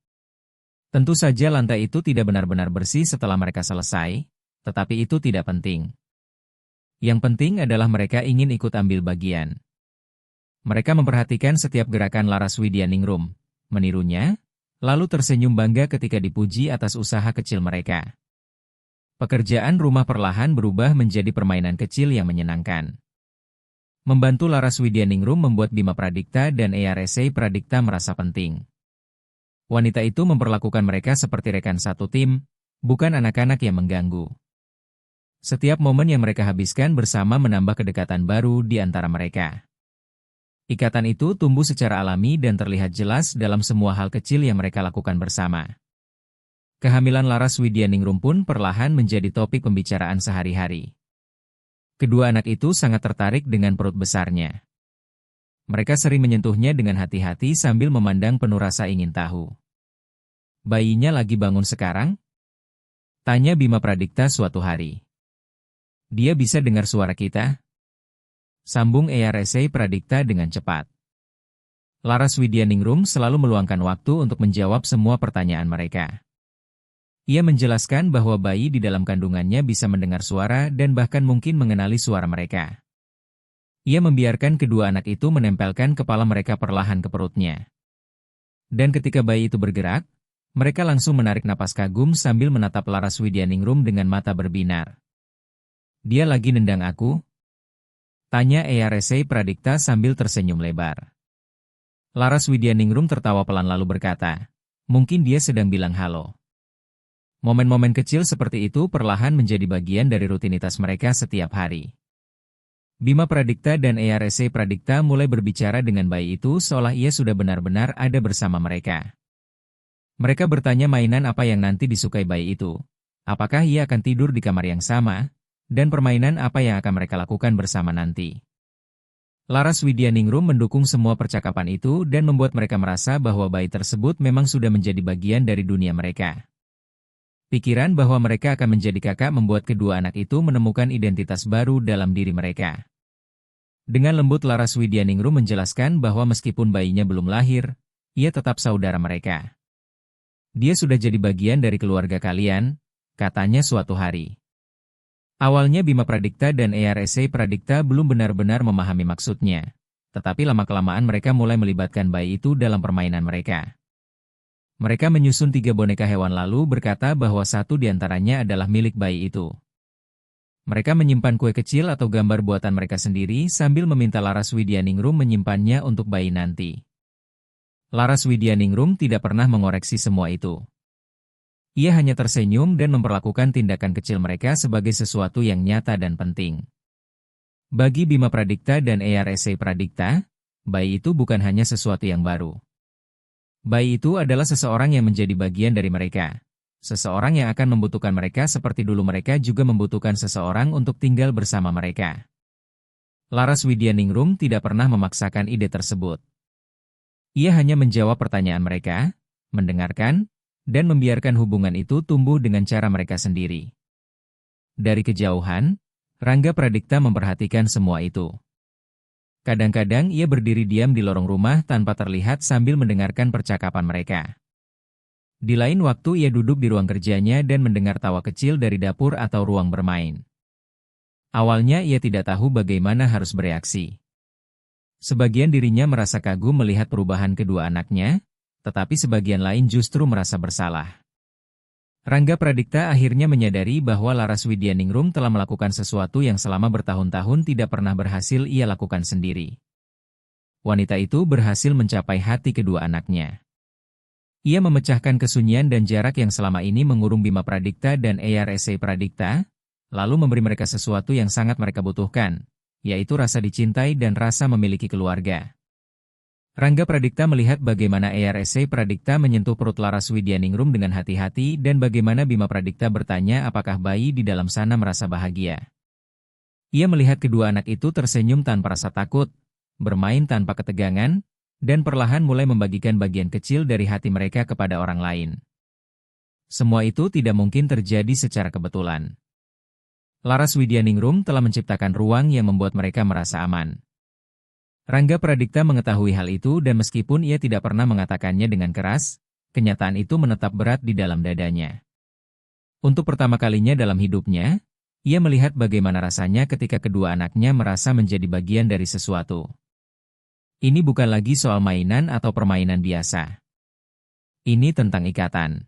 Tentu saja lantai itu tidak benar-benar bersih setelah mereka selesai, tetapi itu tidak penting. Yang penting adalah mereka ingin ikut ambil bagian. Mereka memperhatikan setiap gerakan Laras Widyaningrum, menirunya, lalu tersenyum bangga ketika dipuji atas usaha kecil mereka. Pekerjaan rumah perlahan berubah menjadi permainan kecil yang menyenangkan. Membantu Laras Widyaningrum membuat Bima Pradikta dan Eyarese Pradikta merasa penting. Wanita itu memperlakukan mereka seperti rekan satu tim, bukan anak-anak yang mengganggu. Setiap momen yang mereka habiskan bersama menambah kedekatan baru di antara mereka. Ikatan itu tumbuh secara alami dan terlihat jelas dalam semua hal kecil yang mereka lakukan bersama. Kehamilan Laras Widyaningrum pun perlahan menjadi topik pembicaraan sehari-hari. Kedua anak itu sangat tertarik dengan perut besarnya. Mereka sering menyentuhnya dengan hati-hati sambil memandang penuh rasa ingin tahu. "Bayinya lagi bangun sekarang?" tanya Bima Pradikta suatu hari. "Dia bisa dengar suara kita?" sambung Eyarese Pradikta dengan cepat. Laras Widyaningrum selalu meluangkan waktu untuk menjawab semua pertanyaan mereka. Ia menjelaskan bahwa bayi di dalam kandungannya bisa mendengar suara dan bahkan mungkin mengenali suara mereka. Ia membiarkan kedua anak itu menempelkan kepala mereka perlahan ke perutnya. Dan ketika bayi itu bergerak, mereka langsung menarik napas kagum sambil menatap Laras Widyaningrum dengan mata berbinar. "Dia lagi nendang aku?" tanya Eyarese Pradikta sambil tersenyum lebar. Laras Widyaningrum tertawa pelan lalu berkata, "Mungkin dia sedang bilang halo." Momen-momen kecil seperti itu perlahan menjadi bagian dari rutinitas mereka setiap hari. Bima Pradikta dan Eyarese Pradikta mulai berbicara dengan bayi itu seolah ia sudah benar-benar ada bersama mereka. Mereka bertanya mainan apa yang nanti disukai bayi itu, apakah ia akan tidur di kamar yang sama, dan permainan apa yang akan mereka lakukan bersama nanti. Laras Widyaningrum mendukung semua percakapan itu dan membuat mereka merasa bahwa bayi tersebut memang sudah menjadi bagian dari dunia mereka. Pikiran bahwa mereka akan menjadi kakak membuat kedua anak itu menemukan identitas baru dalam diri mereka. Dengan lembut Laras Widyaningrum menjelaskan bahwa meskipun bayinya belum lahir, ia tetap saudara mereka. "Dia sudah jadi bagian dari keluarga kalian," katanya suatu hari. Awalnya Bima Pradikta dan Eyarese Pradikta belum benar-benar memahami maksudnya, tetapi lama-kelamaan mereka mulai melibatkan bayi itu dalam permainan mereka. Mereka menyusun 3 boneka hewan lalu berkata bahwa satu di antaranya adalah milik bayi itu. Mereka menyimpan kue kecil atau gambar buatan mereka sendiri sambil meminta Laras Widyaningrum menyimpannya untuk bayi nanti. Laras Widyaningrum tidak pernah mengoreksi semua itu. Ia hanya tersenyum dan memperlakukan tindakan kecil mereka sebagai sesuatu yang nyata dan penting. Bagi Bima Pradikta dan Eyarese Pradikta, bayi itu bukan hanya sesuatu yang baru. Bayi itu adalah seseorang yang menjadi bagian dari mereka. Seseorang yang akan membutuhkan mereka seperti dulu mereka juga membutuhkan seseorang untuk tinggal bersama mereka. Laras Widyaningrum tidak pernah memaksakan ide tersebut. Ia hanya menjawab pertanyaan mereka, mendengarkan, dan membiarkan hubungan itu tumbuh dengan cara mereka sendiri. Dari kejauhan, Rangga Pradikta memperhatikan semua itu. Kadang-kadang ia berdiri diam di lorong rumah tanpa terlihat sambil mendengarkan percakapan mereka. Di lain waktu ia duduk di ruang kerjanya dan mendengar tawa kecil dari dapur atau ruang bermain. Awalnya ia tidak tahu bagaimana harus bereaksi. Sebagian dirinya merasa kagum melihat perubahan kedua anaknya, tetapi sebagian lain justru merasa bersalah. Rangga Pradikta akhirnya menyadari bahwa Laras Widyaningrum telah melakukan sesuatu yang selama bertahun-tahun tidak pernah berhasil ia lakukan sendiri. Wanita itu berhasil mencapai hati kedua anaknya. Ia memecahkan kesunyian dan jarak yang selama ini mengurung Bima Pradikta dan Eyarese Pradikta, lalu memberi mereka sesuatu yang sangat mereka butuhkan, yaitu rasa dicintai dan rasa memiliki keluarga. Rangga Pradikta melihat bagaimana Eyarese Pradikta menyentuh perut Laras Widyaningrum dengan hati-hati dan bagaimana Bima Pradikta bertanya apakah bayi di dalam sana merasa bahagia. Ia melihat kedua anak itu tersenyum tanpa rasa takut, bermain tanpa ketegangan, dan perlahan mulai membagikan bagian kecil dari hati mereka kepada orang lain. Semua itu tidak mungkin terjadi secara kebetulan. Laras Widyaningrum telah menciptakan ruang yang membuat mereka merasa aman. Rangga Pradikta mengetahui hal itu dan meskipun ia tidak pernah mengatakannya dengan keras, kenyataan itu menetap berat di dalam dadanya. Untuk pertama kalinya dalam hidupnya, ia melihat bagaimana rasanya ketika kedua anaknya merasa menjadi bagian dari sesuatu. Ini bukan lagi soal mainan atau permainan biasa. Ini tentang ikatan.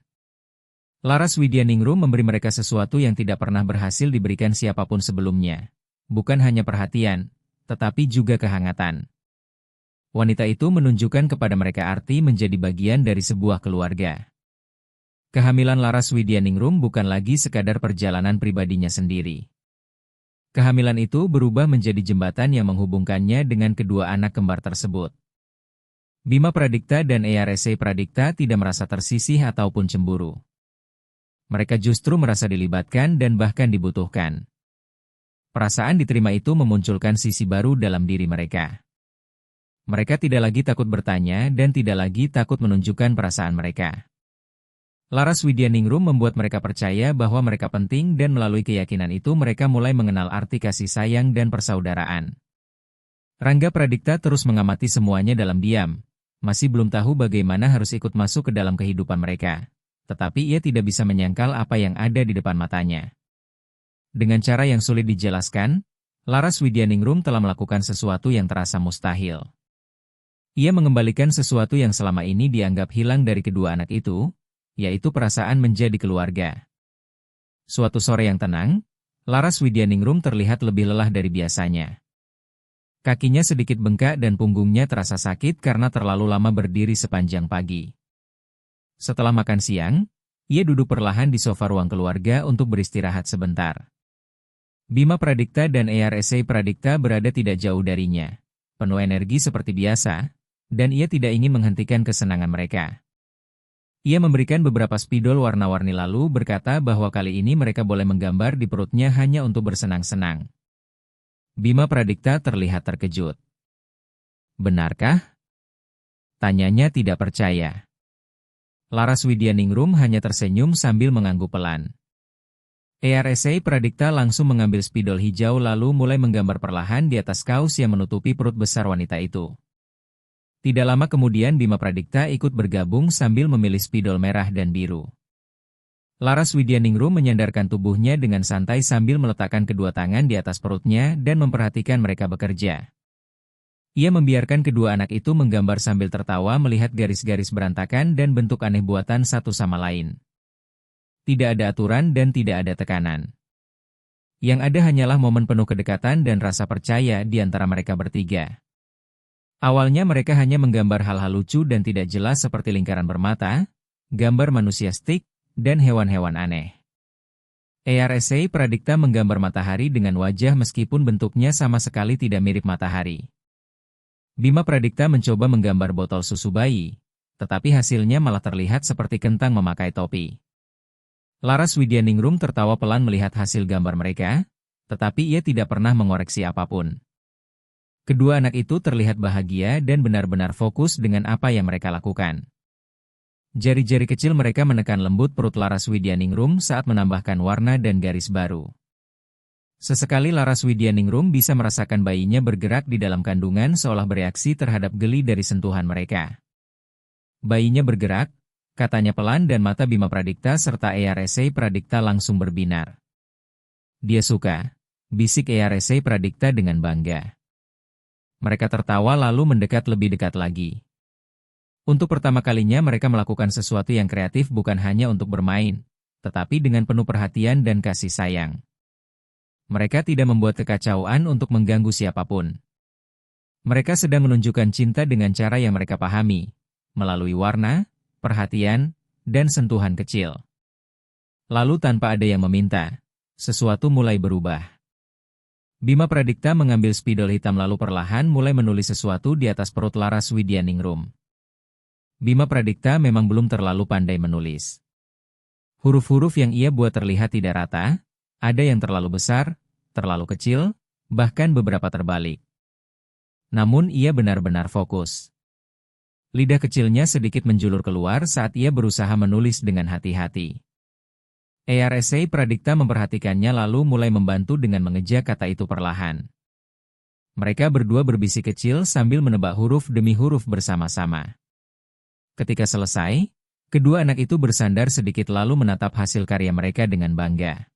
Laras Widyaningrum memberi mereka sesuatu yang tidak pernah berhasil diberikan siapapun sebelumnya. Bukan hanya perhatian, tetapi juga kehangatan. Wanita itu menunjukkan kepada mereka arti menjadi bagian dari sebuah keluarga. Kehamilan Laras Widyaningrum bukan lagi sekadar perjalanan pribadinya sendiri. Kehamilan itu berubah menjadi jembatan yang menghubungkannya dengan kedua anak kembar tersebut. Bima Pradikta dan Eyarese Pradikta tidak merasa tersisih ataupun cemburu. Mereka justru merasa dilibatkan dan bahkan dibutuhkan. Perasaan diterima itu memunculkan sisi baru dalam diri mereka. Mereka tidak lagi takut bertanya dan tidak lagi takut menunjukkan perasaan mereka. Laras Widyaningrum membuat mereka percaya bahwa mereka penting dan melalui keyakinan itu mereka mulai mengenal arti kasih sayang dan persaudaraan. Rangga Pradipta terus mengamati semuanya dalam diam. Masih belum tahu bagaimana harus ikut masuk ke dalam kehidupan mereka. Tetapi ia tidak bisa menyangkal apa yang ada di depan matanya. Dengan cara yang sulit dijelaskan, Laras Widyaningrum telah melakukan sesuatu yang terasa mustahil. Ia mengembalikan sesuatu yang selama ini dianggap hilang dari kedua anak itu, yaitu perasaan menjadi keluarga. Suatu sore yang tenang, Laras Widyaningrum terlihat lebih lelah dari biasanya. Kakinya sedikit bengkak dan punggungnya terasa sakit karena terlalu lama berdiri sepanjang pagi. Setelah makan siang, ia duduk perlahan di sofa ruang keluarga untuk beristirahat sebentar. Bima Pradipta dan Arsa Pradipta berada tidak jauh darinya, penuh energi seperti biasa, dan ia tidak ingin menghentikan kesenangan mereka. Ia memberikan beberapa spidol warna-warni lalu berkata bahwa kali ini mereka boleh menggambar di perutnya hanya untuk bersenang-senang. Bima Pradipta terlihat terkejut. Benarkah? Tanyanya tidak percaya. Laras Widyaningrum hanya tersenyum sambil mengangguk pelan. Arsa Pradipta langsung mengambil spidol hijau lalu mulai menggambar perlahan di atas kaus yang menutupi perut besar wanita itu. Tidak lama kemudian Bima Pradipta ikut bergabung sambil memilih spidol merah dan biru. Laras Widyaningrum menyandarkan tubuhnya dengan santai sambil meletakkan kedua tangan di atas perutnya dan memperhatikan mereka bekerja. Ia membiarkan kedua anak itu menggambar sambil tertawa melihat garis-garis berantakan dan bentuk aneh buatan satu sama lain. Tidak ada aturan dan tidak ada tekanan. Yang ada hanyalah momen penuh kedekatan dan rasa percaya di antara mereka bertiga. Awalnya mereka hanya menggambar hal-hal lucu dan tidak jelas seperti lingkaran bermata, gambar manusia stick, dan hewan-hewan aneh. Arsa Pradipta menggambar matahari dengan wajah meskipun bentuknya sama sekali tidak mirip matahari. Bima Pradipta mencoba menggambar botol susu bayi, tetapi hasilnya malah terlihat seperti kentang memakai topi. Laras Widyaningrum tertawa pelan melihat hasil gambar mereka, tetapi ia tidak pernah mengoreksi apapun. Kedua anak itu terlihat bahagia dan benar-benar fokus dengan apa yang mereka lakukan. Jari-jari kecil mereka menekan lembut perut Laras Widyaningrum saat menambahkan warna dan garis baru. Sesekali Laras Widyaningrum bisa merasakan bayinya bergerak di dalam kandungan seolah bereaksi terhadap geli dari sentuhan mereka. Bayinya bergerak, katanya pelan dan mata Bima Pradipta serta Arsa Pradipta langsung berbinar. Dia suka, bisik Arsa Pradipta dengan bangga. Mereka tertawa lalu mendekat lebih dekat lagi. Untuk pertama kalinya mereka melakukan sesuatu yang kreatif bukan hanya untuk bermain, tetapi dengan penuh perhatian dan kasih sayang. Mereka tidak membuat kekacauan untuk mengganggu siapapun. Mereka sedang menunjukkan cinta dengan cara yang mereka pahami, melalui warna, perhatian, dan sentuhan kecil. Lalu tanpa ada yang meminta, sesuatu mulai berubah. Bima Pradipta mengambil spidol hitam lalu perlahan mulai menulis sesuatu di atas perut Laras Widyaningrum. Bima Pradipta memang belum terlalu pandai menulis. Huruf-huruf yang ia buat terlihat tidak rata, ada yang terlalu besar, terlalu kecil, bahkan beberapa terbalik. Namun ia benar-benar fokus. Lidah kecilnya sedikit menjulur keluar saat ia berusaha menulis dengan hati-hati. Arsa Pradipta memperhatikannya lalu mulai membantu dengan mengejak kata itu perlahan. Mereka berdua berbisik kecil sambil menebak huruf demi huruf bersama-sama. Ketika selesai, kedua anak itu bersandar sedikit lalu menatap hasil karya mereka dengan bangga.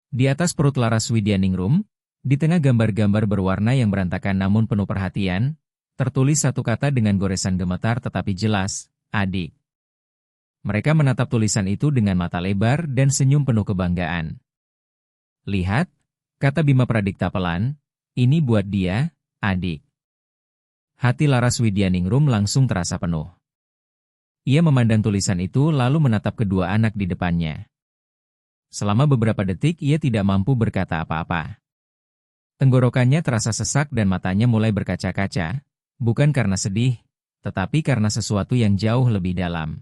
Di atas perut Laras Widyaningrum, di tengah gambar-gambar berwarna yang berantakan namun penuh perhatian, tertulis satu kata dengan goresan gemetar tetapi jelas, adik. Mereka menatap tulisan itu dengan mata lebar dan senyum penuh kebanggaan. Lihat, kata Bima Pradipta pelan, ini buat dia, adik. Hati Laras Widyaningrum langsung terasa penuh. Ia memandang tulisan itu lalu menatap kedua anak di depannya. Selama beberapa detik ia tidak mampu berkata apa-apa. Tenggorokannya terasa sesak dan matanya mulai berkaca-kaca, bukan karena sedih, tetapi karena sesuatu yang jauh lebih dalam.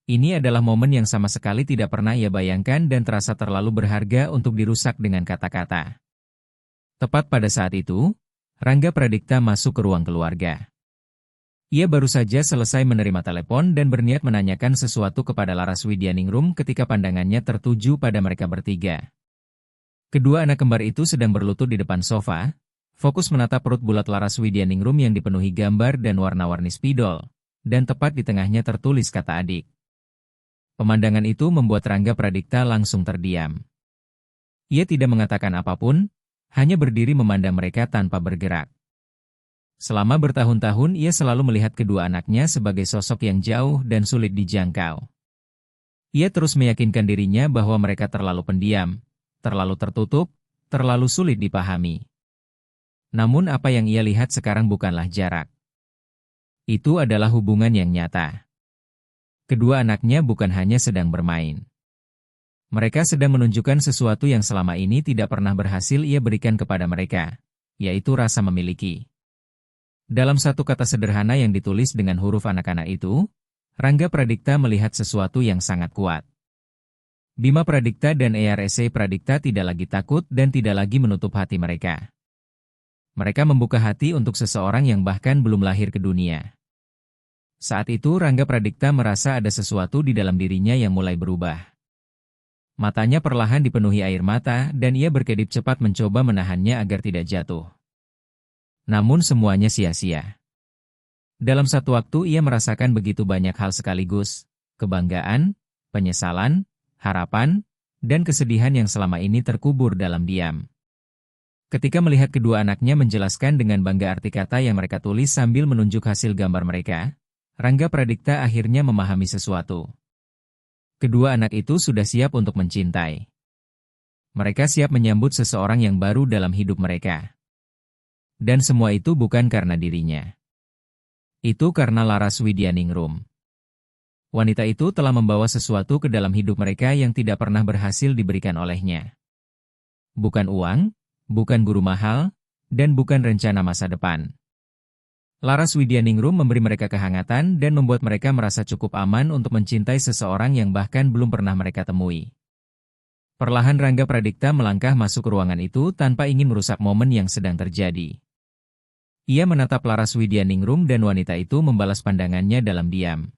Ini adalah momen yang sama sekali tidak pernah ia bayangkan dan terasa terlalu berharga untuk dirusak dengan kata-kata. Tepat pada saat itu, Rangga Pradipta masuk ke ruang keluarga. Ia baru saja selesai menerima telepon dan berniat menanyakan sesuatu kepada Laras Widyaningrum ketika pandangannya tertuju pada mereka bertiga. Kedua anak kembar itu sedang berlutut di depan sofa, fokus menatap perut bulat Laras Widyaningrum yang dipenuhi gambar dan warna-warni spidol, dan tepat di tengahnya tertulis kata adik. Pemandangan itu membuat Rangga Pradipta langsung terdiam. Ia tidak mengatakan apapun, hanya berdiri memandang mereka tanpa bergerak. Selama bertahun-tahun ia selalu melihat kedua anaknya sebagai sosok yang jauh dan sulit dijangkau. Ia terus meyakinkan dirinya bahwa mereka terlalu pendiam, terlalu tertutup, terlalu sulit dipahami. Namun apa yang ia lihat sekarang bukanlah jarak. Itu adalah hubungan yang nyata. Kedua anaknya bukan hanya sedang bermain. Mereka sedang menunjukkan sesuatu yang selama ini tidak pernah berhasil ia berikan kepada mereka, yaitu rasa memiliki. Dalam satu kata sederhana yang ditulis dengan huruf anak-anak itu, Rangga Pradipta melihat sesuatu yang sangat kuat. Bima Pradipta dan Eyarese Pradipta tidak lagi takut dan tidak lagi menutup hati mereka. Mereka membuka hati untuk seseorang yang bahkan belum lahir ke dunia. Saat itu Rangga Pradipta merasa ada sesuatu di dalam dirinya yang mulai berubah. Matanya perlahan dipenuhi air mata dan ia berkedip cepat mencoba menahannya agar tidak jatuh. Namun semuanya sia-sia. Dalam satu waktu ia merasakan begitu banyak hal sekaligus, kebanggaan, penyesalan, harapan, dan kesedihan yang selama ini terkubur dalam diam. Ketika melihat kedua anaknya menjelaskan dengan bangga arti kata yang mereka tulis sambil menunjuk hasil gambar mereka, Rangga Pradipta akhirnya memahami sesuatu. Kedua anak itu sudah siap untuk mencintai. Mereka siap menyambut seseorang yang baru dalam hidup mereka. Dan semua itu bukan karena dirinya. Itu karena Laras Widyaningrum. Wanita itu telah membawa sesuatu ke dalam hidup mereka yang tidak pernah berhasil diberikan olehnya. Bukan uang, bukan guru mahal, dan bukan rencana masa depan. Laras Widyaningrum memberi mereka kehangatan dan membuat mereka merasa cukup aman untuk mencintai seseorang yang bahkan belum pernah mereka temui. Perlahan Rangga Pradipta melangkah masuk ke ruangan itu tanpa ingin merusak momen yang sedang terjadi. Ia menatap Laras Widyaningrum dan wanita itu membalas pandangannya dalam diam.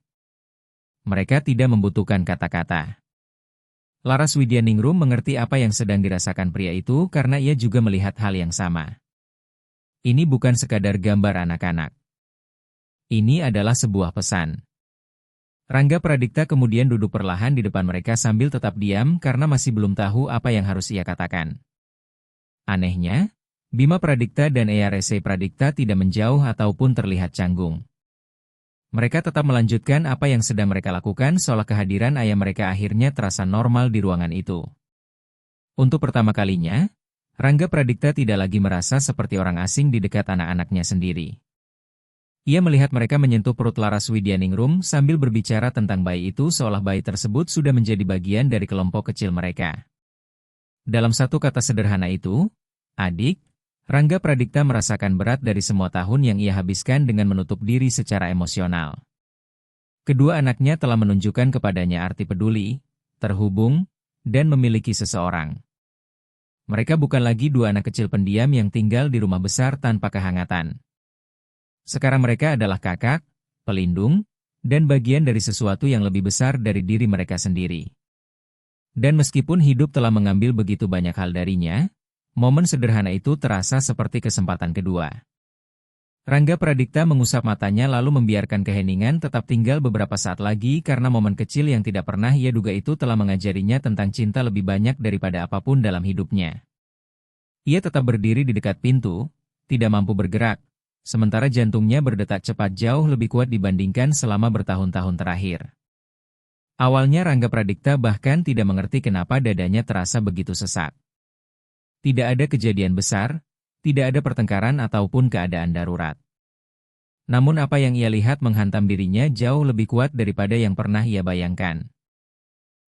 Mereka tidak membutuhkan kata-kata. Laras Widyaningrum mengerti apa yang sedang dirasakan pria itu karena ia juga melihat hal yang sama. Ini bukan sekadar gambar anak-anak. Ini adalah sebuah pesan. Rangga Pradipta kemudian duduk perlahan di depan mereka sambil tetap diam karena masih belum tahu apa yang harus ia katakan. Anehnya, Bima Pradipta dan Eyarese Pradipta tidak menjauh ataupun terlihat canggung. Mereka tetap melanjutkan apa yang sedang mereka lakukan seolah kehadiran ayah mereka akhirnya terasa normal di ruangan itu. Untuk pertama kalinya, Rangga Pradipta tidak lagi merasa seperti orang asing di dekat anak-anaknya sendiri. Ia melihat mereka menyentuh perut Laras Widyaningrum sambil berbicara tentang bayi itu seolah bayi tersebut sudah menjadi bagian dari kelompok kecil mereka. Dalam satu kata sederhana itu, adik, Rangga Pradipta merasakan berat dari semua tahun yang ia habiskan dengan menutup diri secara emosional. Kedua anaknya telah menunjukkan kepadanya arti peduli, terhubung, dan memiliki seseorang. Mereka bukan lagi dua anak kecil pendiam yang tinggal di rumah besar tanpa kehangatan. Sekarang mereka adalah kakak, pelindung, dan bagian dari sesuatu yang lebih besar dari diri mereka sendiri. Dan meskipun hidup telah mengambil begitu banyak hal darinya, momen sederhana itu terasa seperti kesempatan kedua. Rangga Pradipta mengusap matanya lalu membiarkan keheningan tetap tinggal beberapa saat lagi karena momen kecil yang tidak pernah ia duga itu telah mengajarinya tentang cinta lebih banyak daripada apapun dalam hidupnya. Ia tetap berdiri di dekat pintu, tidak mampu bergerak, sementara jantungnya berdetak cepat jauh lebih kuat dibandingkan selama bertahun-tahun terakhir. Awalnya Rangga Pradipta bahkan tidak mengerti kenapa dadanya terasa begitu sesak. Tidak ada kejadian besar, tidak ada pertengkaran ataupun keadaan darurat. Namun apa yang ia lihat menghantam dirinya jauh lebih kuat daripada yang pernah ia bayangkan.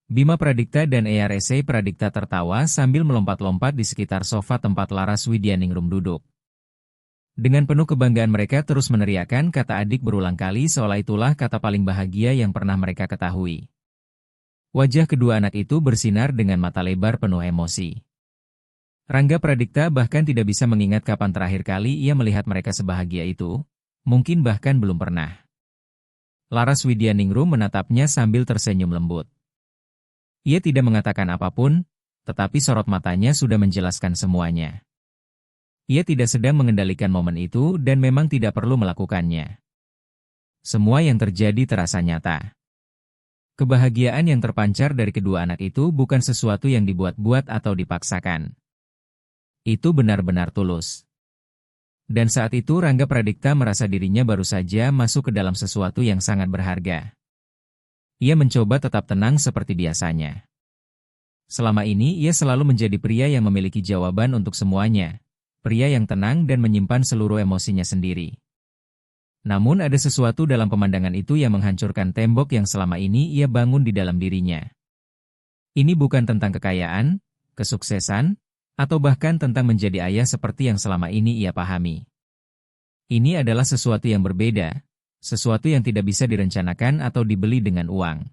Bima Pradipta dan Eyarese Pradipta tertawa sambil melompat-lompat di sekitar sofa tempat Laras Widyaningrum duduk. Dengan penuh kebanggaan mereka terus meneriakkan kata adik berulang kali seolah itulah kata paling bahagia yang pernah mereka ketahui. Wajah kedua anak itu bersinar dengan mata lebar penuh emosi. Rangga Pradipta bahkan tidak bisa mengingat kapan terakhir kali ia melihat mereka sebahagia itu, mungkin bahkan belum pernah. Laras Widyaningrum menatapnya sambil tersenyum lembut. Ia tidak mengatakan apapun, tetapi sorot matanya sudah menjelaskan semuanya. Ia tidak sedang mengendalikan momen itu dan memang tidak perlu melakukannya. Semua yang terjadi terasa nyata. Kebahagiaan yang terpancar dari kedua anak itu bukan sesuatu yang dibuat-buat atau dipaksakan. Itu benar-benar tulus. Dan saat itu Rangga Pradipta merasa dirinya baru saja masuk ke dalam sesuatu yang sangat berharga. Ia mencoba tetap tenang seperti biasanya. Selama ini ia selalu menjadi pria yang memiliki jawaban untuk semuanya. Pria yang tenang dan menyimpan seluruh emosinya sendiri. Namun ada sesuatu dalam pemandangan itu yang menghancurkan tembok yang selama ini ia bangun di dalam dirinya. Ini bukan tentang kekayaan, kesuksesan, atau bahkan tentang menjadi ayah seperti yang selama ini ia pahami. Ini adalah sesuatu yang berbeda, sesuatu yang tidak bisa direncanakan atau dibeli dengan uang.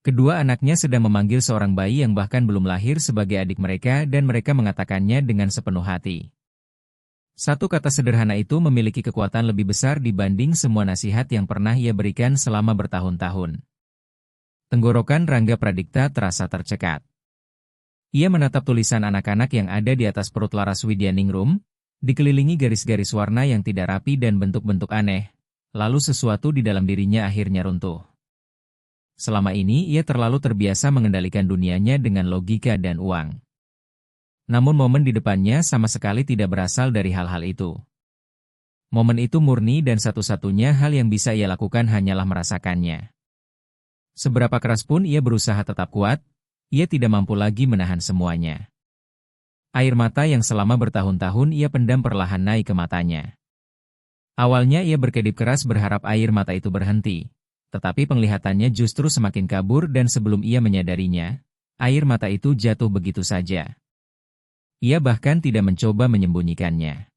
Kedua anaknya sedang memanggil seorang bayi yang bahkan belum lahir sebagai adik mereka dan mereka mengatakannya dengan sepenuh hati. Satu kata sederhana itu memiliki kekuatan lebih besar dibanding semua nasihat yang pernah ia berikan selama bertahun-tahun. Tenggorokan Rangga Pradipta terasa tercekat. Ia menatap tulisan anak-anak yang ada di atas perut Laras Widyaningrum, dikelilingi garis-garis warna yang tidak rapi dan bentuk-bentuk aneh, lalu sesuatu di dalam dirinya akhirnya runtuh. Selama ini ia terlalu terbiasa mengendalikan dunianya dengan logika dan uang. Namun momen di depannya sama sekali tidak berasal dari hal-hal itu. Momen itu murni dan satu-satunya hal yang bisa ia lakukan hanyalah merasakannya. Seberapa keras pun ia berusaha tetap kuat, ia tidak mampu lagi menahan semuanya. Air mata yang selama bertahun-tahun ia pendam perlahan naik ke matanya. Awalnya ia berkedip keras berharap air mata itu berhenti. Tetapi penglihatannya justru semakin kabur dan sebelum ia menyadarinya, air mata itu jatuh begitu saja. Ia bahkan tidak mencoba menyembunyikannya.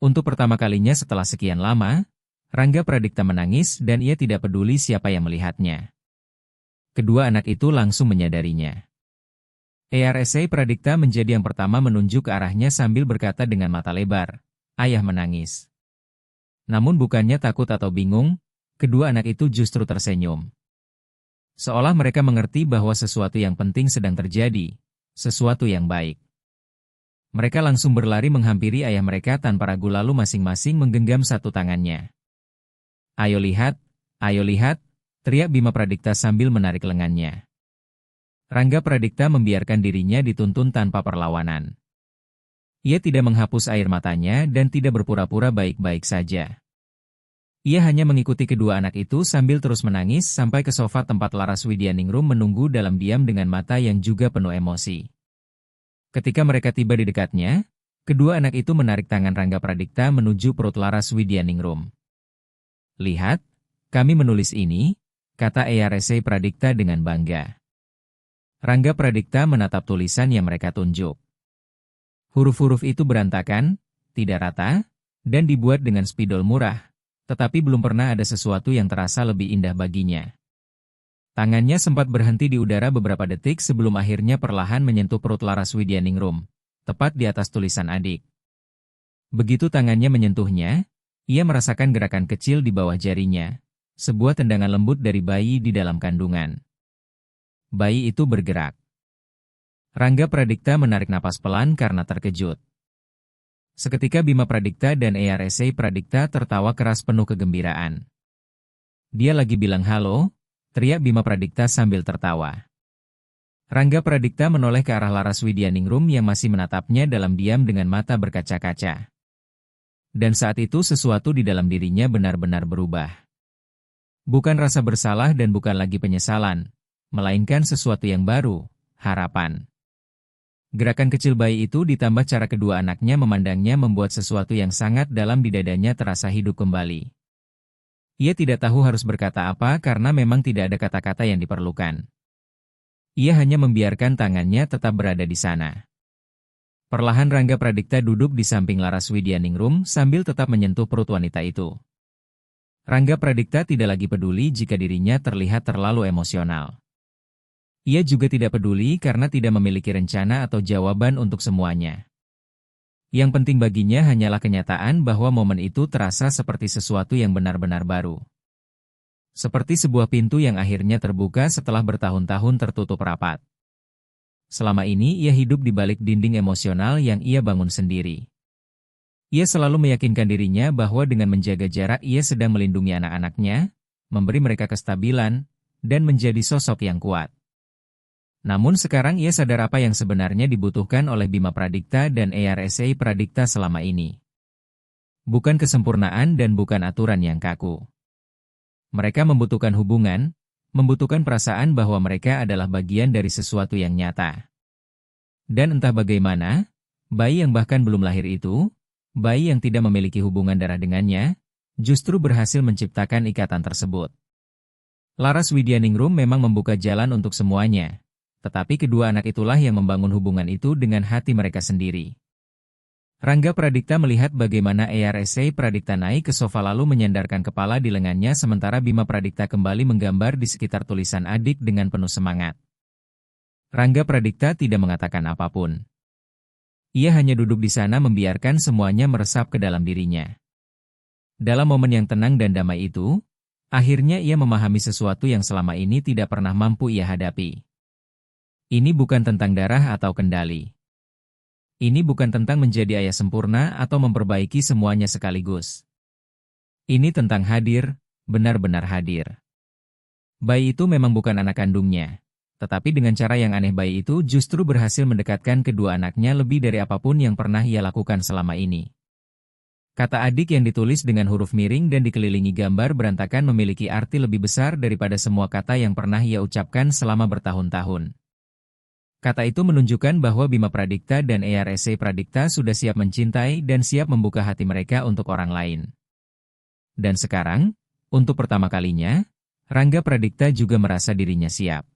Untuk pertama kalinya setelah sekian lama, Rangga Pradipta menangis dan ia tidak peduli siapa yang melihatnya. Kedua anak itu langsung menyadarinya. Arsa Pradipta menjadi yang pertama menunjuk ke arahnya sambil berkata dengan mata lebar, "Ayah menangis." Namun bukannya takut atau bingung, kedua anak itu justru tersenyum. Seolah mereka mengerti bahwa sesuatu yang penting sedang terjadi, sesuatu yang baik. Mereka langsung berlari menghampiri ayah mereka tanpa ragu lalu masing-masing menggenggam satu tangannya. ayo lihat, teriak Bima Pradipta sambil menarik lengannya. Rangga Pradipta membiarkan dirinya dituntun tanpa perlawanan. Ia tidak menghapus air matanya dan tidak berpura-pura baik-baik saja. Ia hanya mengikuti kedua anak itu sambil terus menangis sampai ke sofa tempat Laras Widyaningrum menunggu dalam diam dengan mata yang juga penuh emosi. Ketika mereka tiba di dekatnya, kedua anak itu menarik tangan Rangga Pradipta menuju perut Laras Widyaningrum. "Lihat, kami menulis ini," kata Arsa Pradipta dengan bangga. Rangga Pradipta menatap tulisan yang mereka tunjuk. Huruf-huruf itu berantakan, tidak rata, dan dibuat dengan spidol murah. Tetapi belum pernah ada sesuatu yang terasa lebih indah baginya. Tangannya sempat berhenti di udara beberapa detik sebelum akhirnya perlahan menyentuh perut Laras Widyaningrum, tepat di atas tulisan adik. Begitu tangannya menyentuhnya, ia merasakan gerakan kecil di bawah jarinya, sebuah tendangan lembut dari bayi di dalam kandungan. Bayi itu bergerak. Rangga Pradipta menarik napas pelan karena terkejut. Seketika Bima Pradipta dan Arsa Pradipta tertawa keras penuh kegembiraan. "Dia lagi bilang halo," teriak Bima Pradipta sambil tertawa. Rangga Pradipta menoleh ke arah Laras Widyaningrum yang masih menatapnya dalam diam dengan mata berkaca-kaca. Dan saat itu sesuatu di dalam dirinya benar-benar berubah. Bukan rasa bersalah dan bukan lagi penyesalan, melainkan sesuatu yang baru, harapan. Gerakan kecil bayi itu ditambah cara kedua anaknya memandangnya membuat sesuatu yang sangat dalam di dadanya terasa hidup kembali. Ia tidak tahu harus berkata apa karena memang tidak ada kata-kata yang diperlukan. Ia hanya membiarkan tangannya tetap berada di sana. Perlahan Rangga Pradipta duduk di samping Laras Widyaningrum sambil tetap menyentuh perut wanita itu. Rangga Pradipta tidak lagi peduli jika dirinya terlihat terlalu emosional. Ia juga tidak peduli karena tidak memiliki rencana atau jawaban untuk semuanya. Yang penting baginya hanyalah kenyataan bahwa momen itu terasa seperti sesuatu yang benar-benar baru. Seperti sebuah pintu yang akhirnya terbuka setelah bertahun-tahun tertutup rapat. Selama ini ia hidup di balik dinding emosional yang ia bangun sendiri. Ia selalu meyakinkan dirinya bahwa dengan menjaga jarak ia sedang melindungi anak-anaknya, memberi mereka kestabilan, dan menjadi sosok yang kuat. Namun sekarang ia sadar apa yang sebenarnya dibutuhkan oleh Bima Pradikta dan ERSA Pradikta selama ini. Bukan kesempurnaan dan bukan aturan yang kaku. Mereka membutuhkan hubungan, membutuhkan perasaan bahwa mereka adalah bagian dari sesuatu yang nyata. Dan entah bagaimana, bayi yang bahkan belum lahir itu, bayi yang tidak memiliki hubungan darah dengannya, justru berhasil menciptakan ikatan tersebut. Laras Widyaningrum memang membuka jalan untuk semuanya, tetapi kedua anak itulah yang membangun hubungan itu dengan hati mereka sendiri. Rangga Pradikta melihat bagaimana ERSA Pradikta naik ke sofa lalu menyandarkan kepala di lengannya sementara Bima Pradikta kembali menggambar di sekitar tulisan adik dengan penuh semangat. Rangga Pradikta tidak mengatakan apapun. Ia hanya duduk di sana membiarkan semuanya meresap ke dalam dirinya. Dalam momen yang tenang dan damai itu, akhirnya ia memahami sesuatu yang selama ini tidak pernah mampu ia hadapi. Ini bukan tentang darah atau kendali. Ini bukan tentang menjadi ayah sempurna atau memperbaiki semuanya sekaligus. Ini tentang hadir, benar-benar hadir. Bayi itu memang bukan anak kandungnya. Tetapi dengan cara yang aneh bayi itu justru berhasil mendekatkan kedua anaknya lebih dari apapun yang pernah ia lakukan selama ini. Kata adik yang ditulis dengan huruf miring dan dikelilingi gambar berantakan memiliki arti lebih besar daripada semua kata yang pernah ia ucapkan selama bertahun-tahun. Kata itu menunjukkan bahwa Bima Pradikta dan ERSA Pradikta sudah siap mencintai dan siap membuka hati mereka untuk orang lain. Dan sekarang, untuk pertama kalinya, Rangga Pradikta juga merasa dirinya siap.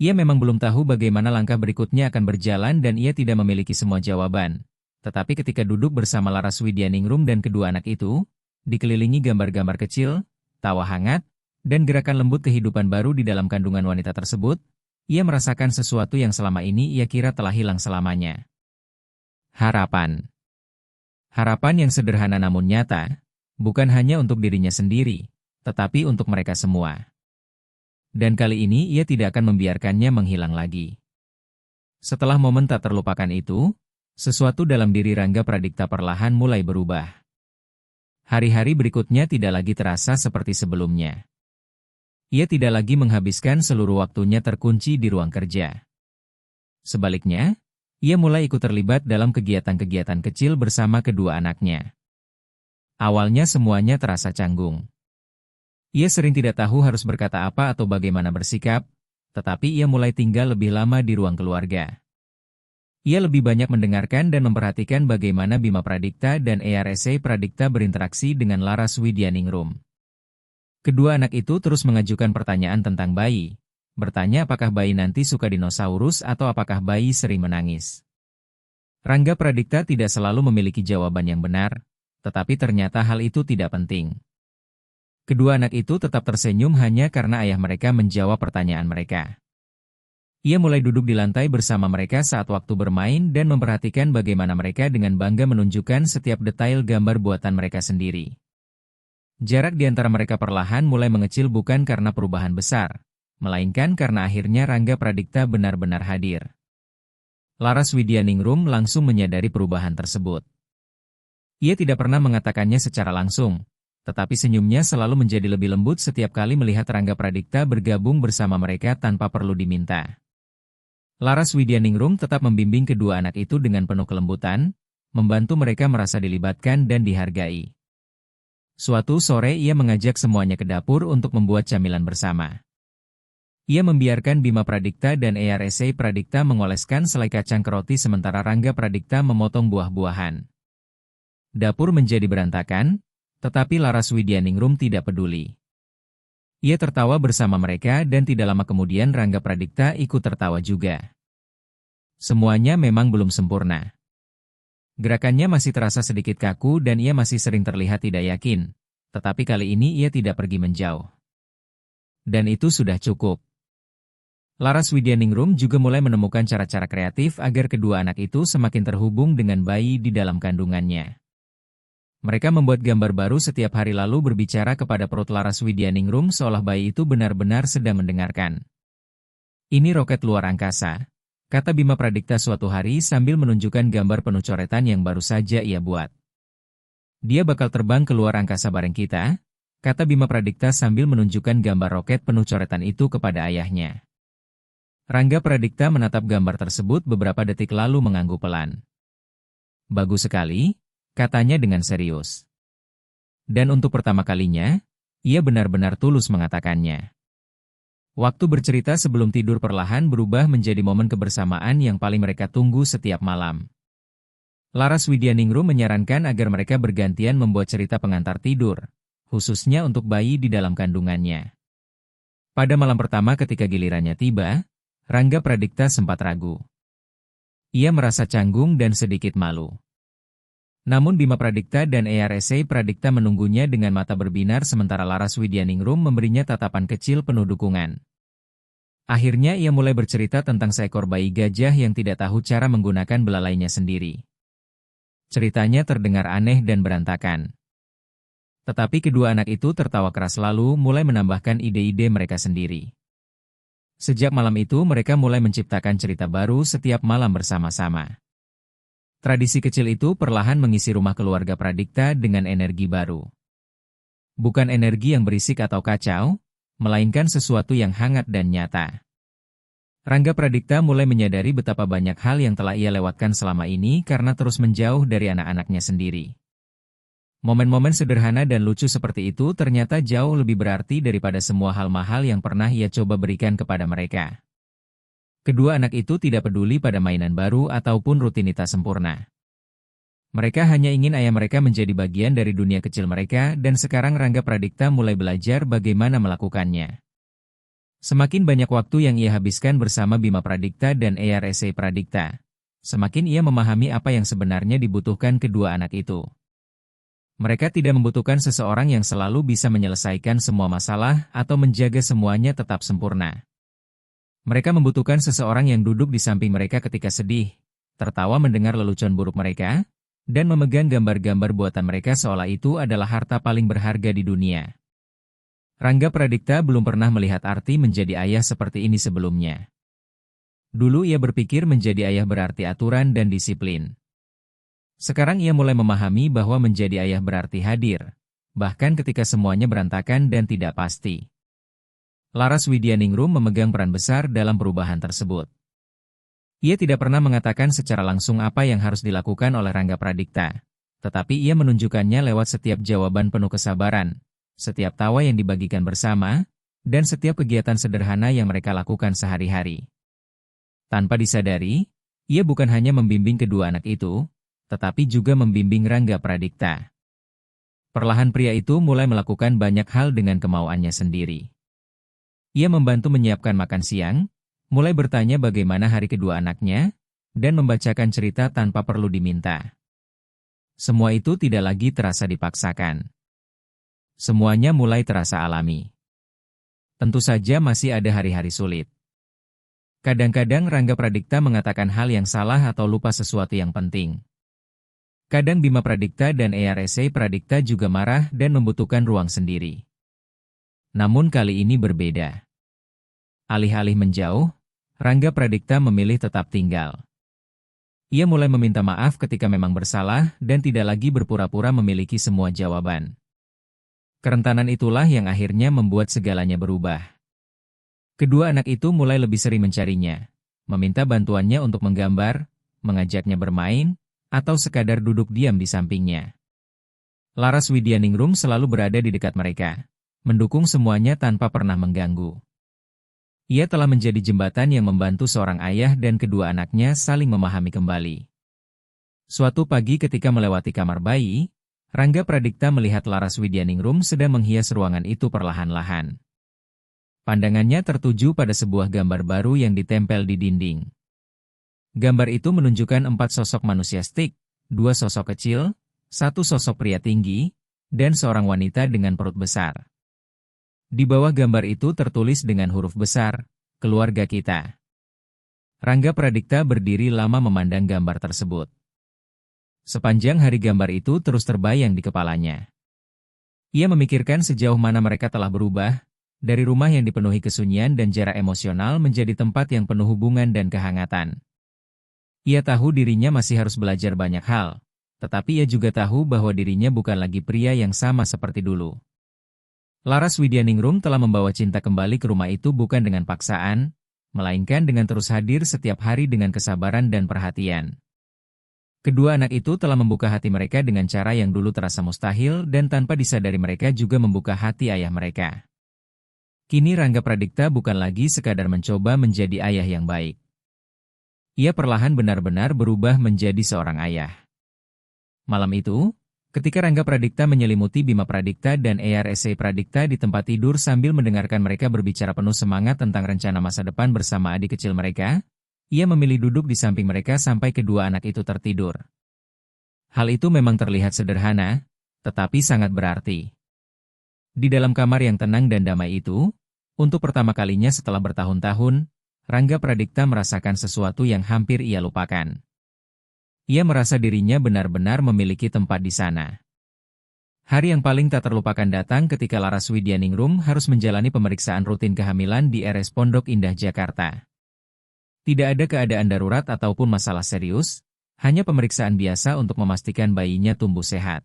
Ia memang belum tahu bagaimana langkah berikutnya akan berjalan dan ia tidak memiliki semua jawaban. Tetapi ketika duduk bersama Laras Widyaningrum dan kedua anak itu, dikelilingi gambar-gambar kecil, tawa hangat, dan gerakan lembut kehidupan baru di dalam kandungan wanita tersebut, ia merasakan sesuatu yang selama ini ia kira telah hilang selamanya. Harapan. Harapan yang sederhana namun nyata, bukan hanya untuk dirinya sendiri, tetapi untuk mereka semua. Dan kali ini ia tidak akan membiarkannya menghilang lagi. Setelah momen tak terlupakan itu, sesuatu dalam diri Rangga Pradikta perlahan mulai berubah. Hari-hari berikutnya tidak lagi terasa seperti sebelumnya. Ia tidak lagi menghabiskan seluruh waktunya terkunci di ruang kerja. Sebaliknya, ia mulai ikut terlibat dalam kegiatan-kegiatan kecil bersama kedua anaknya. Awalnya semuanya terasa canggung. Ia sering tidak tahu harus berkata apa atau bagaimana bersikap, tetapi ia mulai tinggal lebih lama di ruang keluarga. Ia lebih banyak mendengarkan dan memperhatikan bagaimana Bima Pradikta dan ERSA Pradikta berinteraksi dengan Laras Widyaningrum. Kedua anak itu terus mengajukan pertanyaan tentang bayi, bertanya apakah bayi nanti suka dinosaurus atau apakah bayi sering menangis. Rangga Pradikta tidak selalu memiliki jawaban yang benar, tetapi ternyata hal itu tidak penting. Kedua anak itu tetap tersenyum hanya karena ayah mereka menjawab pertanyaan mereka. Ia mulai duduk di lantai bersama mereka saat waktu bermain dan memperhatikan bagaimana mereka dengan bangga menunjukkan setiap detail gambar buatan mereka sendiri. Jarak di antara mereka perlahan mulai mengecil bukan karena perubahan besar, melainkan karena akhirnya Rangga Pradikta benar-benar hadir. Laras Widyaningrum langsung menyadari perubahan tersebut. Ia tidak pernah mengatakannya secara langsung, tetapi senyumnya selalu menjadi lebih lembut setiap kali melihat Rangga Pradikta bergabung bersama mereka tanpa perlu diminta. Laras Widyaningrum tetap membimbing kedua anak itu dengan penuh kelembutan, membantu mereka merasa dilibatkan dan dihargai. Suatu sore ia mengajak semuanya ke dapur untuk membuat camilan bersama. Ia membiarkan Bima Pradikta dan ERSA Pradikta mengoleskan selai kacang ke roti sementara Rangga Pradikta memotong buah-buahan. Dapur menjadi berantakan, tetapi Laras Widyaningrum tidak peduli. Ia tertawa bersama mereka dan tidak lama kemudian Rangga Pradikta ikut tertawa juga. Semuanya memang belum sempurna. Gerakannya masih terasa sedikit kaku dan ia masih sering terlihat tidak yakin, tetapi kali ini ia tidak pergi menjauh. Dan itu sudah cukup. Laras Widyaningrum juga mulai menemukan cara-cara kreatif agar kedua anak itu semakin terhubung dengan bayi di dalam kandungannya. Mereka membuat gambar baru setiap hari lalu berbicara kepada perut Laras Widyaningrum seolah bayi itu benar-benar sedang mendengarkan. "Ini roket luar angkasa," kata Bima Pradikta suatu hari sambil menunjukkan gambar penuh coretan yang baru saja ia buat. "Dia bakal terbang ke luar angkasa bareng kita," kata Bima Pradikta sambil menunjukkan gambar roket penuh coretan itu kepada ayahnya. Rangga Pradikta menatap gambar tersebut beberapa detik lalu mengangguk pelan. "Bagus sekali," katanya dengan serius. Dan untuk pertama kalinya, ia benar-benar tulus mengatakannya. Waktu bercerita sebelum tidur perlahan berubah menjadi momen kebersamaan yang paling mereka tunggu setiap malam. Laras Widyaningrum menyarankan agar mereka bergantian membuat cerita pengantar tidur, khususnya untuk bayi di dalam kandungannya. Pada malam pertama ketika gilirannya tiba, Rangga Pradikta sempat ragu. Ia merasa canggung dan sedikit malu. Namun Bima Pradikta dan Eyarese Pradikta menunggunya dengan mata berbinar sementara Laras Widyaningrum memberinya tatapan kecil penuh dukungan. Akhirnya ia mulai bercerita tentang seekor bayi gajah yang tidak tahu cara menggunakan belalainya sendiri. Ceritanya terdengar aneh dan berantakan. Tetapi kedua anak itu tertawa keras lalu mulai menambahkan ide-ide mereka sendiri. Sejak malam itu mereka mulai menciptakan cerita baru setiap malam bersama-sama. Tradisi kecil itu perlahan mengisi rumah keluarga Pradikta dengan energi baru. Bukan energi yang berisik atau kacau, melainkan sesuatu yang hangat dan nyata. Rangga Pradikta mulai menyadari betapa banyak hal yang telah ia lewatkan selama ini karena terus menjauh dari anak-anaknya sendiri. Momen-momen sederhana dan lucu seperti itu ternyata jauh lebih berarti daripada semua hal mahal yang pernah ia coba berikan kepada mereka. Kedua anak itu tidak peduli pada mainan baru ataupun rutinitas sempurna. Mereka hanya ingin ayah mereka menjadi bagian dari dunia kecil mereka dan sekarang Rangga Pradikta mulai belajar bagaimana melakukannya. Semakin banyak waktu yang ia habiskan bersama Bima Pradikta dan Eyarese Pradikta, semakin ia memahami apa yang sebenarnya dibutuhkan kedua anak itu. Mereka tidak membutuhkan seseorang yang selalu bisa menyelesaikan semua masalah atau menjaga semuanya tetap sempurna. Mereka membutuhkan seseorang yang duduk di samping mereka ketika sedih, tertawa mendengar lelucon buruk mereka, dan memegang gambar-gambar buatan mereka seolah itu adalah harta paling berharga di dunia. Rangga Pradikta belum pernah melihat arti menjadi ayah seperti ini sebelumnya. Dulu ia berpikir menjadi ayah berarti aturan dan disiplin. Sekarang ia mulai memahami bahwa menjadi ayah berarti hadir, bahkan ketika semuanya berantakan dan tidak pasti. Laras Widyaningrum memegang peran besar dalam perubahan tersebut. Ia tidak pernah mengatakan secara langsung apa yang harus dilakukan oleh Rangga Pradikta, tetapi ia menunjukkannya lewat setiap jawaban penuh kesabaran, setiap tawa yang dibagikan bersama, dan setiap kegiatan sederhana yang mereka lakukan sehari-hari. Tanpa disadari, ia bukan hanya membimbing kedua anak itu, tetapi juga membimbing Rangga Pradikta. Perlahan pria itu mulai melakukan banyak hal dengan kemauannya sendiri. Ia membantu menyiapkan makan siang, mulai bertanya bagaimana hari kedua anaknya, dan membacakan cerita tanpa perlu diminta. Semua itu tidak lagi terasa dipaksakan. Semuanya mulai terasa alami. Tentu saja masih ada hari-hari sulit. Kadang-kadang Rangga Pradikta mengatakan hal yang salah atau lupa sesuatu yang penting. Kadang Bima Pradikta dan Eyarese Pradikta juga marah dan membutuhkan ruang sendiri. Namun kali ini berbeda. Alih-alih menjauh, Rangga Pradikta memilih tetap tinggal. Ia mulai meminta maaf ketika memang bersalah dan tidak lagi berpura-pura memiliki semua jawaban. Kerentanan itulah yang akhirnya membuat segalanya berubah. Kedua anak itu mulai lebih sering mencarinya, meminta bantuannya untuk menggambar, mengajaknya bermain, atau sekadar duduk diam di sampingnya. Laras Widyaningrum selalu berada di dekat mereka, mendukung semuanya tanpa pernah mengganggu. Ia telah menjadi jembatan yang membantu seorang ayah dan kedua anaknya saling memahami kembali. Suatu pagi ketika melewati kamar bayi, Rangga Pradikta melihat Laras Widyaningrum sedang menghias ruangan itu perlahan-lahan. Pandangannya tertuju pada sebuah gambar baru yang ditempel di dinding. Gambar itu menunjukkan 4 sosok manusia stick, 2 sosok kecil, 1 sosok pria tinggi, dan seorang wanita dengan perut besar. Di bawah gambar itu tertulis dengan huruf besar, keluarga kita. Rangga Pradipta berdiri lama memandang gambar tersebut. Sepanjang hari gambar itu terus terbayang di kepalanya. Ia memikirkan sejauh mana mereka telah berubah, dari rumah yang dipenuhi kesunyian dan jarak emosional menjadi tempat yang penuh hubungan dan kehangatan. Ia tahu dirinya masih harus belajar banyak hal, tetapi ia juga tahu bahwa dirinya bukan lagi pria yang sama seperti dulu. Laras Widyaningrum telah membawa cinta kembali ke rumah itu bukan dengan paksaan, melainkan dengan terus hadir setiap hari dengan kesabaran dan perhatian. Kedua anak itu telah membuka hati mereka dengan cara yang dulu terasa mustahil dan tanpa disadari mereka juga membuka hati ayah mereka. Kini Rangga Pradipta bukan lagi sekadar mencoba menjadi ayah yang baik. Ia perlahan benar-benar berubah menjadi seorang ayah. Malam itu, ketika Rangga Pradipta menyelimuti Bima Pradipta dan Eyar Pradipta di tempat tidur sambil mendengarkan mereka berbicara penuh semangat tentang rencana masa depan bersama adik kecil mereka, ia memilih duduk di samping mereka sampai kedua anak itu tertidur. Hal itu memang terlihat sederhana, tetapi sangat berarti. Di dalam kamar yang tenang dan damai itu, untuk pertama kalinya setelah bertahun-tahun, Rangga Pradipta merasakan sesuatu yang hampir ia lupakan. Ia merasa dirinya benar-benar memiliki tempat di sana. Hari yang paling tak terlupakan datang ketika Laras Widyaningrum harus menjalani pemeriksaan rutin kehamilan di RS Pondok Indah, Jakarta. Tidak ada keadaan darurat ataupun masalah serius, hanya pemeriksaan biasa untuk memastikan bayinya tumbuh sehat.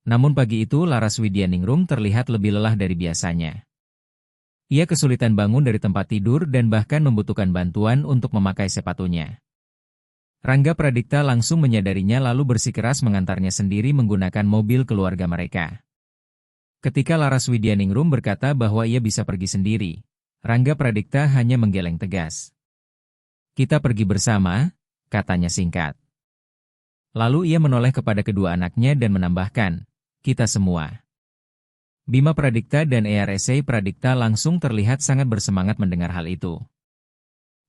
Namun pagi itu Laras Widyaningrum terlihat lebih lelah dari biasanya. Ia kesulitan bangun dari tempat tidur dan bahkan membutuhkan bantuan untuk memakai sepatunya. Rangga Pradipta langsung menyadarinya lalu bersikeras mengantarnya sendiri menggunakan mobil keluarga mereka. Ketika Laras Widyaningrum berkata bahwa ia bisa pergi sendiri, Rangga Pradipta hanya menggeleng tegas. "Kita pergi bersama," katanya singkat. Lalu ia menoleh kepada kedua anaknya dan menambahkan, "Kita semua." Bima Pradipta dan Eyar Pradipta langsung terlihat sangat bersemangat mendengar hal itu.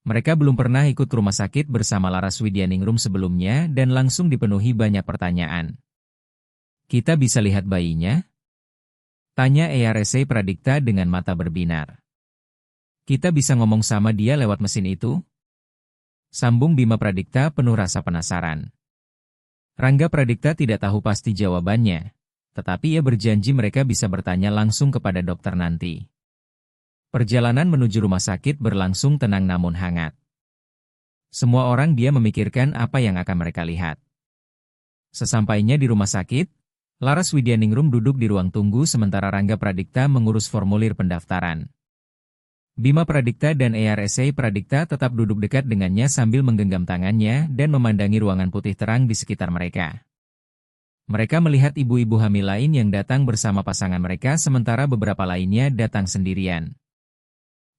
Mereka belum pernah ikut ke rumah sakit bersama Laras Widyaningrum sebelumnya dan langsung dipenuhi banyak pertanyaan. "Kita bisa lihat bayinya?" tanya Eyar Pradipta dengan mata berbinar. "Kita bisa ngomong sama dia lewat mesin itu?" sambung Bima Pradipta penuh rasa penasaran. Rangga Pradipta tidak tahu pasti jawabannya, tetapi ia berjanji mereka bisa bertanya langsung kepada dokter nanti. Perjalanan menuju rumah sakit berlangsung tenang namun hangat. Semua orang dia memikirkan apa yang akan mereka lihat. Sesampainya di rumah sakit, Laras Widyaningrum duduk di ruang tunggu sementara Rangga Pradipta mengurus formulir pendaftaran. Bima Pradipta dan Eyar Pradipta tetap duduk dekat dengannya sambil menggenggam tangannya dan memandangi ruangan putih terang di sekitar mereka. Mereka melihat ibu-ibu hamil lain yang datang bersama pasangan mereka sementara beberapa lainnya datang sendirian.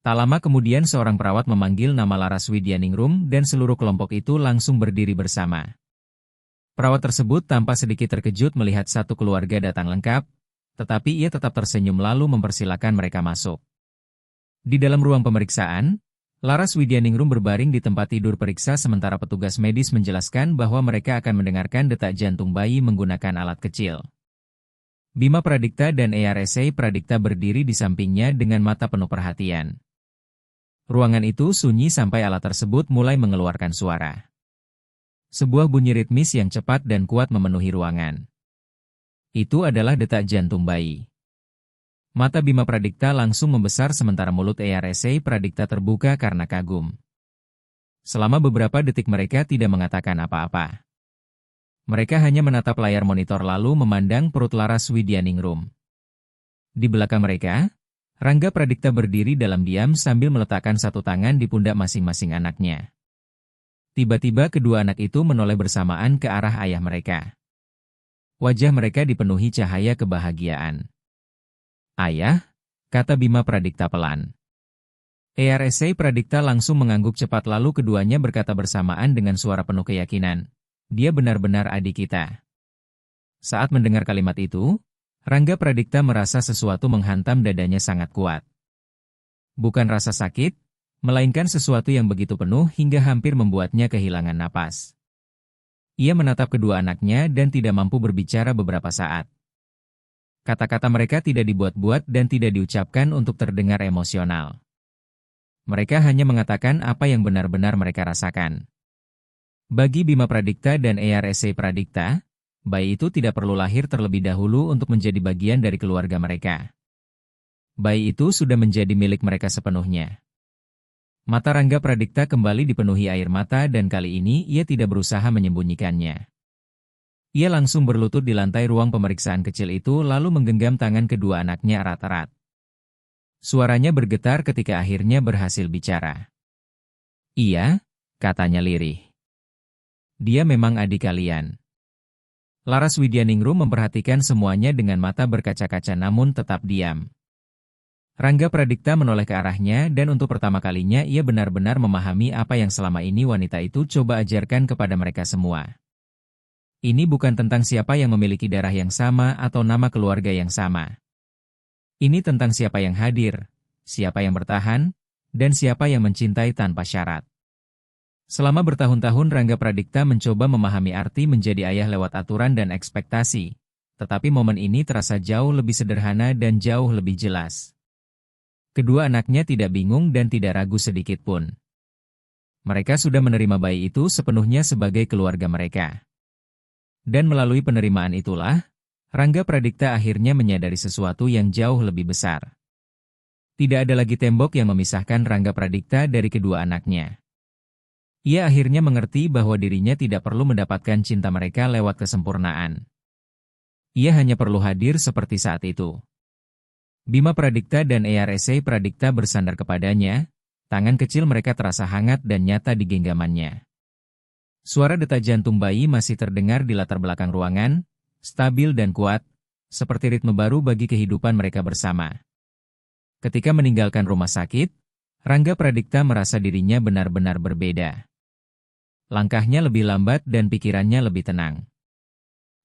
Tak lama kemudian seorang perawat memanggil nama Laras Widyaningrum dan seluruh kelompok itu langsung berdiri bersama. Perawat tersebut tampak sedikit terkejut melihat satu keluarga datang lengkap, tetapi ia tetap tersenyum lalu mempersilakan mereka masuk. Di dalam ruang pemeriksaan, Laras Widyaningrum berbaring di tempat tidur periksa sementara petugas medis menjelaskan bahwa mereka akan mendengarkan detak jantung bayi menggunakan alat kecil. Bima Pradipta dan Eyar Pradipta berdiri di sampingnya dengan mata penuh perhatian. Ruangan itu sunyi sampai alat tersebut mulai mengeluarkan suara. Sebuah bunyi ritmis yang cepat dan kuat memenuhi ruangan. Itu adalah detak jantung bayi. Mata Bima Pradipta langsung membesar sementara mulut Eyar Pradipta terbuka karena kagum. Selama beberapa detik mereka tidak mengatakan apa-apa. Mereka hanya menatap layar monitor lalu memandang perut Laras Widyaningrum. Di belakang mereka, Rangga Pradipta berdiri dalam diam sambil meletakkan satu tangan di pundak masing-masing anaknya. Tiba-tiba kedua anak itu menoleh bersamaan ke arah ayah mereka. Wajah mereka dipenuhi cahaya kebahagiaan. "Ayah," kata Bima Pradipta pelan. Eyar Pradipta langsung mengangguk cepat lalu keduanya berkata bersamaan dengan suara penuh keyakinan, "Dia benar-benar adik kita." Saat mendengar kalimat itu, Rangga Pradipta merasa sesuatu menghantam dadanya sangat kuat. Bukan rasa sakit, melainkan sesuatu yang begitu penuh hingga hampir membuatnya kehilangan napas. Ia menatap kedua anaknya dan tidak mampu berbicara beberapa saat. Kata-kata mereka tidak dibuat-buat dan tidak diucapkan untuk terdengar emosional. Mereka hanya mengatakan apa yang benar-benar mereka rasakan. Bagi Bima Pradikta dan Eyar Pradikta, bayi itu tidak perlu lahir terlebih dahulu untuk menjadi bagian dari keluarga mereka. Bayi itu sudah menjadi milik mereka sepenuhnya. Mata Rangga Pradikta kembali dipenuhi air mata dan kali ini ia tidak berusaha menyembunyikannya. Ia langsung berlutut di lantai ruang pemeriksaan kecil itu lalu menggenggam tangan kedua anaknya erat-erat. Suaranya bergetar ketika akhirnya berhasil bicara. "Iya," katanya lirih. "Dia memang adik kalian." Laras Widyaningrum memperhatikan semuanya dengan mata berkaca-kaca namun tetap diam. Rangga Pradikta menoleh ke arahnya dan untuk pertama kalinya ia benar-benar memahami apa yang selama ini wanita itu coba ajarkan kepada mereka semua. Ini bukan tentang siapa yang memiliki darah yang sama atau nama keluarga yang sama. Ini tentang siapa yang hadir, siapa yang bertahan, dan siapa yang mencintai tanpa syarat. Selama bertahun-tahun Rangga Pradikta mencoba memahami arti menjadi ayah lewat aturan dan ekspektasi, tetapi momen ini terasa jauh lebih sederhana dan jauh lebih jelas. Kedua anaknya tidak bingung dan tidak ragu sedikit pun. Mereka sudah menerima bayi itu sepenuhnya sebagai keluarga mereka. Dan melalui penerimaan itulah, Rangga Pradikta akhirnya menyadari sesuatu yang jauh lebih besar. Tidak ada lagi tembok yang memisahkan Rangga Pradikta dari kedua anaknya. Ia akhirnya mengerti bahwa dirinya tidak perlu mendapatkan cinta mereka lewat kesempurnaan. Ia hanya perlu hadir seperti saat itu. Bima Pradikta dan Eyar Pradikta bersandar kepadanya, tangan kecil mereka terasa hangat dan nyata di genggamannya. Suara detak jantung bayi masih terdengar di latar belakang ruangan, stabil dan kuat, seperti ritme baru bagi kehidupan mereka bersama. Ketika meninggalkan rumah sakit, Rangga Pradikta merasa dirinya benar-benar berbeda. Langkahnya lebih lambat dan pikirannya lebih tenang.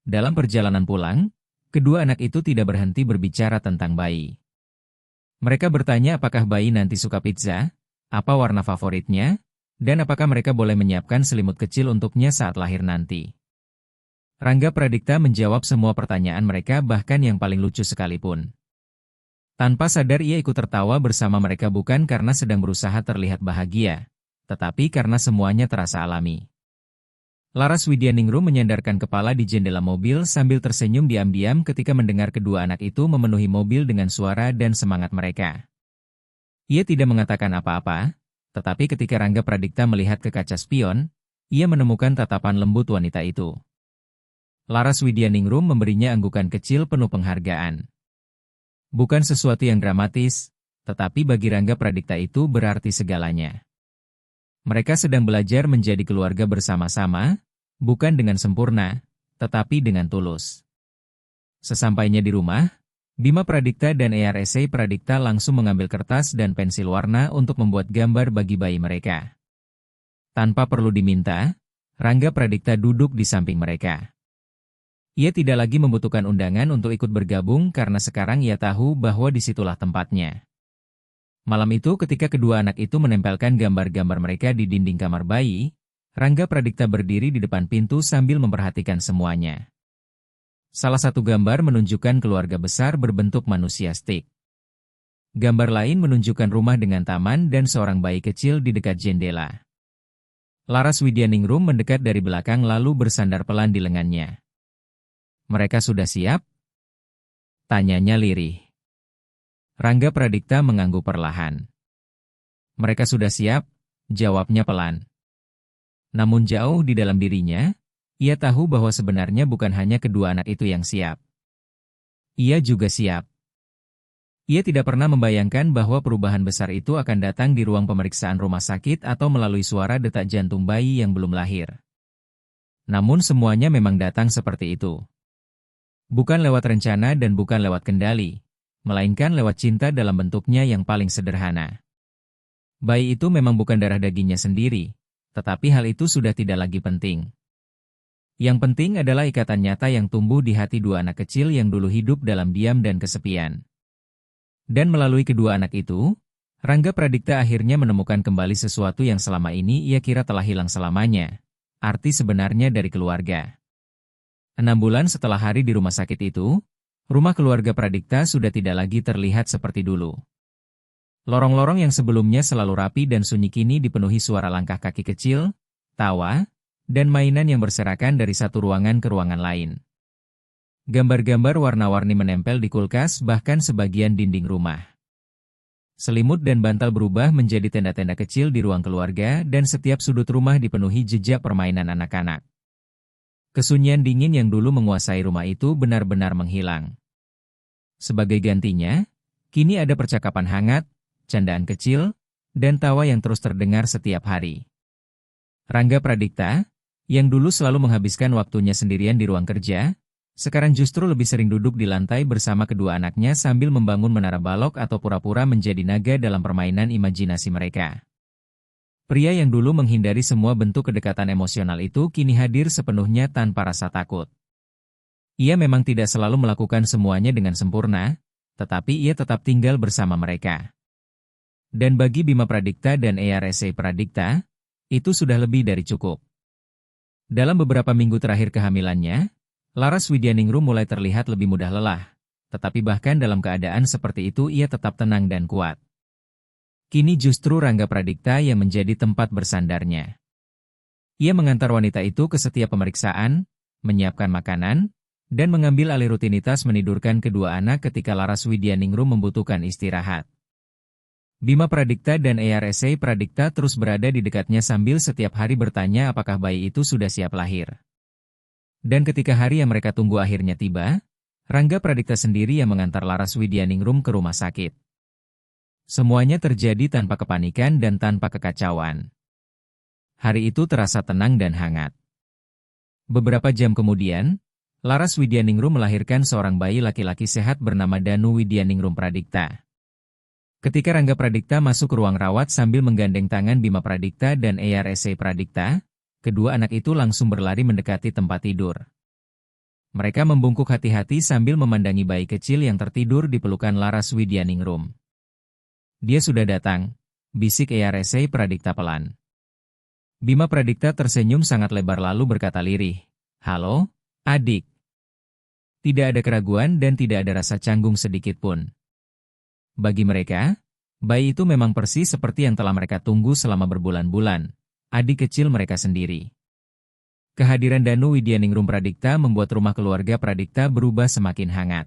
Dalam perjalanan pulang, kedua anak itu tidak berhenti berbicara tentang bayi. Mereka bertanya apakah bayi nanti suka pizza, apa warna favoritnya, dan apakah mereka boleh menyiapkan selimut kecil untuknya saat lahir nanti. Rangga Pradikta menjawab semua pertanyaan mereka bahkan yang paling lucu sekalipun. Tanpa sadar ia ikut tertawa bersama mereka bukan karena sedang berusaha terlihat bahagia, tetapi karena semuanya terasa alami. Laras Widyaningrum menyandarkan kepala di jendela mobil sambil tersenyum diam-diam ketika mendengar kedua anak itu memenuhi mobil dengan suara dan semangat mereka. Ia tidak mengatakan apa-apa, tetapi ketika Rangga Pradikta melihat ke kaca spion, ia menemukan tatapan lembut wanita itu. Laras Widyaningrum memberinya anggukan kecil penuh penghargaan. Bukan sesuatu yang dramatis, tetapi bagi Rangga Pradikta itu berarti segalanya. Mereka sedang belajar menjadi keluarga bersama-sama, bukan dengan sempurna, tetapi dengan tulus. Sesampainya di rumah, Bima Pradikta dan Eyar Pradikta langsung mengambil kertas dan pensil warna untuk membuat gambar bagi bayi mereka. Tanpa perlu diminta, Rangga Pradikta duduk di samping mereka. Ia tidak lagi membutuhkan undangan untuk ikut bergabung karena sekarang ia tahu bahwa disitulah tempatnya. Malam itu ketika kedua anak itu menempelkan gambar-gambar mereka di dinding kamar bayi, Rangga Pradikta berdiri di depan pintu sambil memperhatikan semuanya. Salah satu gambar menunjukkan keluarga besar berbentuk manusia stick. Gambar lain menunjukkan rumah dengan taman dan seorang bayi kecil di dekat jendela. Laras Widyaningrum mendekat dari belakang lalu bersandar pelan di lengannya. "Mereka sudah siap?" tanyanya lirih. Rangga Pradikta mengangguk perlahan. "Mereka sudah siap," jawabnya pelan. Namun jauh di dalam dirinya, ia tahu bahwa sebenarnya bukan hanya kedua anak itu yang siap. Ia juga siap. Ia tidak pernah membayangkan bahwa perubahan besar itu akan datang di ruang pemeriksaan rumah sakit atau melalui suara detak jantung bayi yang belum lahir. Namun semuanya memang datang seperti itu. Bukan lewat rencana dan bukan lewat kendali, melainkan lewat cinta dalam bentuknya yang paling sederhana. Bayi itu memang bukan darah dagingnya sendiri, tetapi hal itu sudah tidak lagi penting. Yang penting adalah ikatan nyata yang tumbuh di hati dua anak kecil yang dulu hidup dalam diam dan kesepian. Dan melalui kedua anak itu, Rangga Pradikta akhirnya menemukan kembali sesuatu yang selama ini ia kira telah hilang selamanya, arti sebenarnya dari keluarga. 6 bulan setelah hari di rumah sakit itu, rumah keluarga Pradikta sudah tidak lagi terlihat seperti dulu. Lorong-lorong yang sebelumnya selalu rapi dan sunyi kini dipenuhi suara langkah kaki kecil, tawa, dan mainan yang berserakan dari satu ruangan ke ruangan lain. Gambar-gambar warna-warni menempel di kulkas bahkan sebagian dinding rumah. Selimut dan bantal berubah menjadi tenda-tenda kecil di ruang keluarga dan setiap sudut rumah dipenuhi jejak permainan anak-anak. Kesunyian dingin yang dulu menguasai rumah itu benar-benar menghilang. Sebagai gantinya, kini ada percakapan hangat, candaan kecil, dan tawa yang terus terdengar setiap hari. Rangga Pradipta, yang dulu selalu menghabiskan waktunya sendirian di ruang kerja, sekarang justru lebih sering duduk di lantai bersama kedua anaknya sambil membangun menara balok atau pura-pura menjadi naga dalam permainan imajinasi mereka. Pria yang dulu menghindari semua bentuk kedekatan emosional itu kini hadir sepenuhnya tanpa rasa takut. Ia memang tidak selalu melakukan semuanya dengan sempurna, tetapi ia tetap tinggal bersama mereka. Dan bagi Bima Pradipta dan Eyarese Pradipta, itu sudah lebih dari cukup. Dalam beberapa minggu terakhir kehamilannya, Laras Widyaningrum mulai terlihat lebih mudah lelah, tetapi bahkan dalam keadaan seperti itu ia tetap tenang dan kuat. Kini justru Rangga Pradipta yang menjadi tempat bersandarnya. Ia mengantar wanita itu ke setiap pemeriksaan, menyiapkan makanan, dan mengambil alih rutinitas menidurkan kedua anak ketika Laras Widyaningrum membutuhkan istirahat. Bima Pradipta dan Eyarese Pradipta terus berada di dekatnya sambil setiap hari bertanya apakah bayi itu sudah siap lahir. Dan ketika hari yang mereka tunggu akhirnya tiba, Rangga Pradipta sendiri yang mengantar Laras Widyaningrum ke rumah sakit. Semuanya terjadi tanpa kepanikan dan tanpa kekacauan. Hari itu terasa tenang dan hangat. Beberapa jam kemudian, Laras Widyaningrum melahirkan seorang bayi laki-laki sehat bernama Danu Widyaningrum Pradipta. Ketika Rangga Pradipta masuk ke ruang rawat sambil menggandeng tangan Bima Pradipta dan Eyarese Pradipta, kedua anak itu langsung berlari mendekati tempat tidur. Mereka membungkuk hati-hati sambil memandangi bayi kecil yang tertidur di pelukan Laras Widyaningrum. Dia sudah datang, bisik Eyarese Pradipta pelan. Bima Pradipta tersenyum sangat lebar lalu berkata lirih, "Halo, adik." Tidak ada keraguan dan tidak ada rasa canggung sedikit pun. Bagi mereka, bayi itu memang persis seperti yang telah mereka tunggu selama berbulan-bulan, adik kecil mereka sendiri. Kehadiran Danu Widyaningrum Pradipta membuat rumah keluarga Pradipta berubah semakin hangat.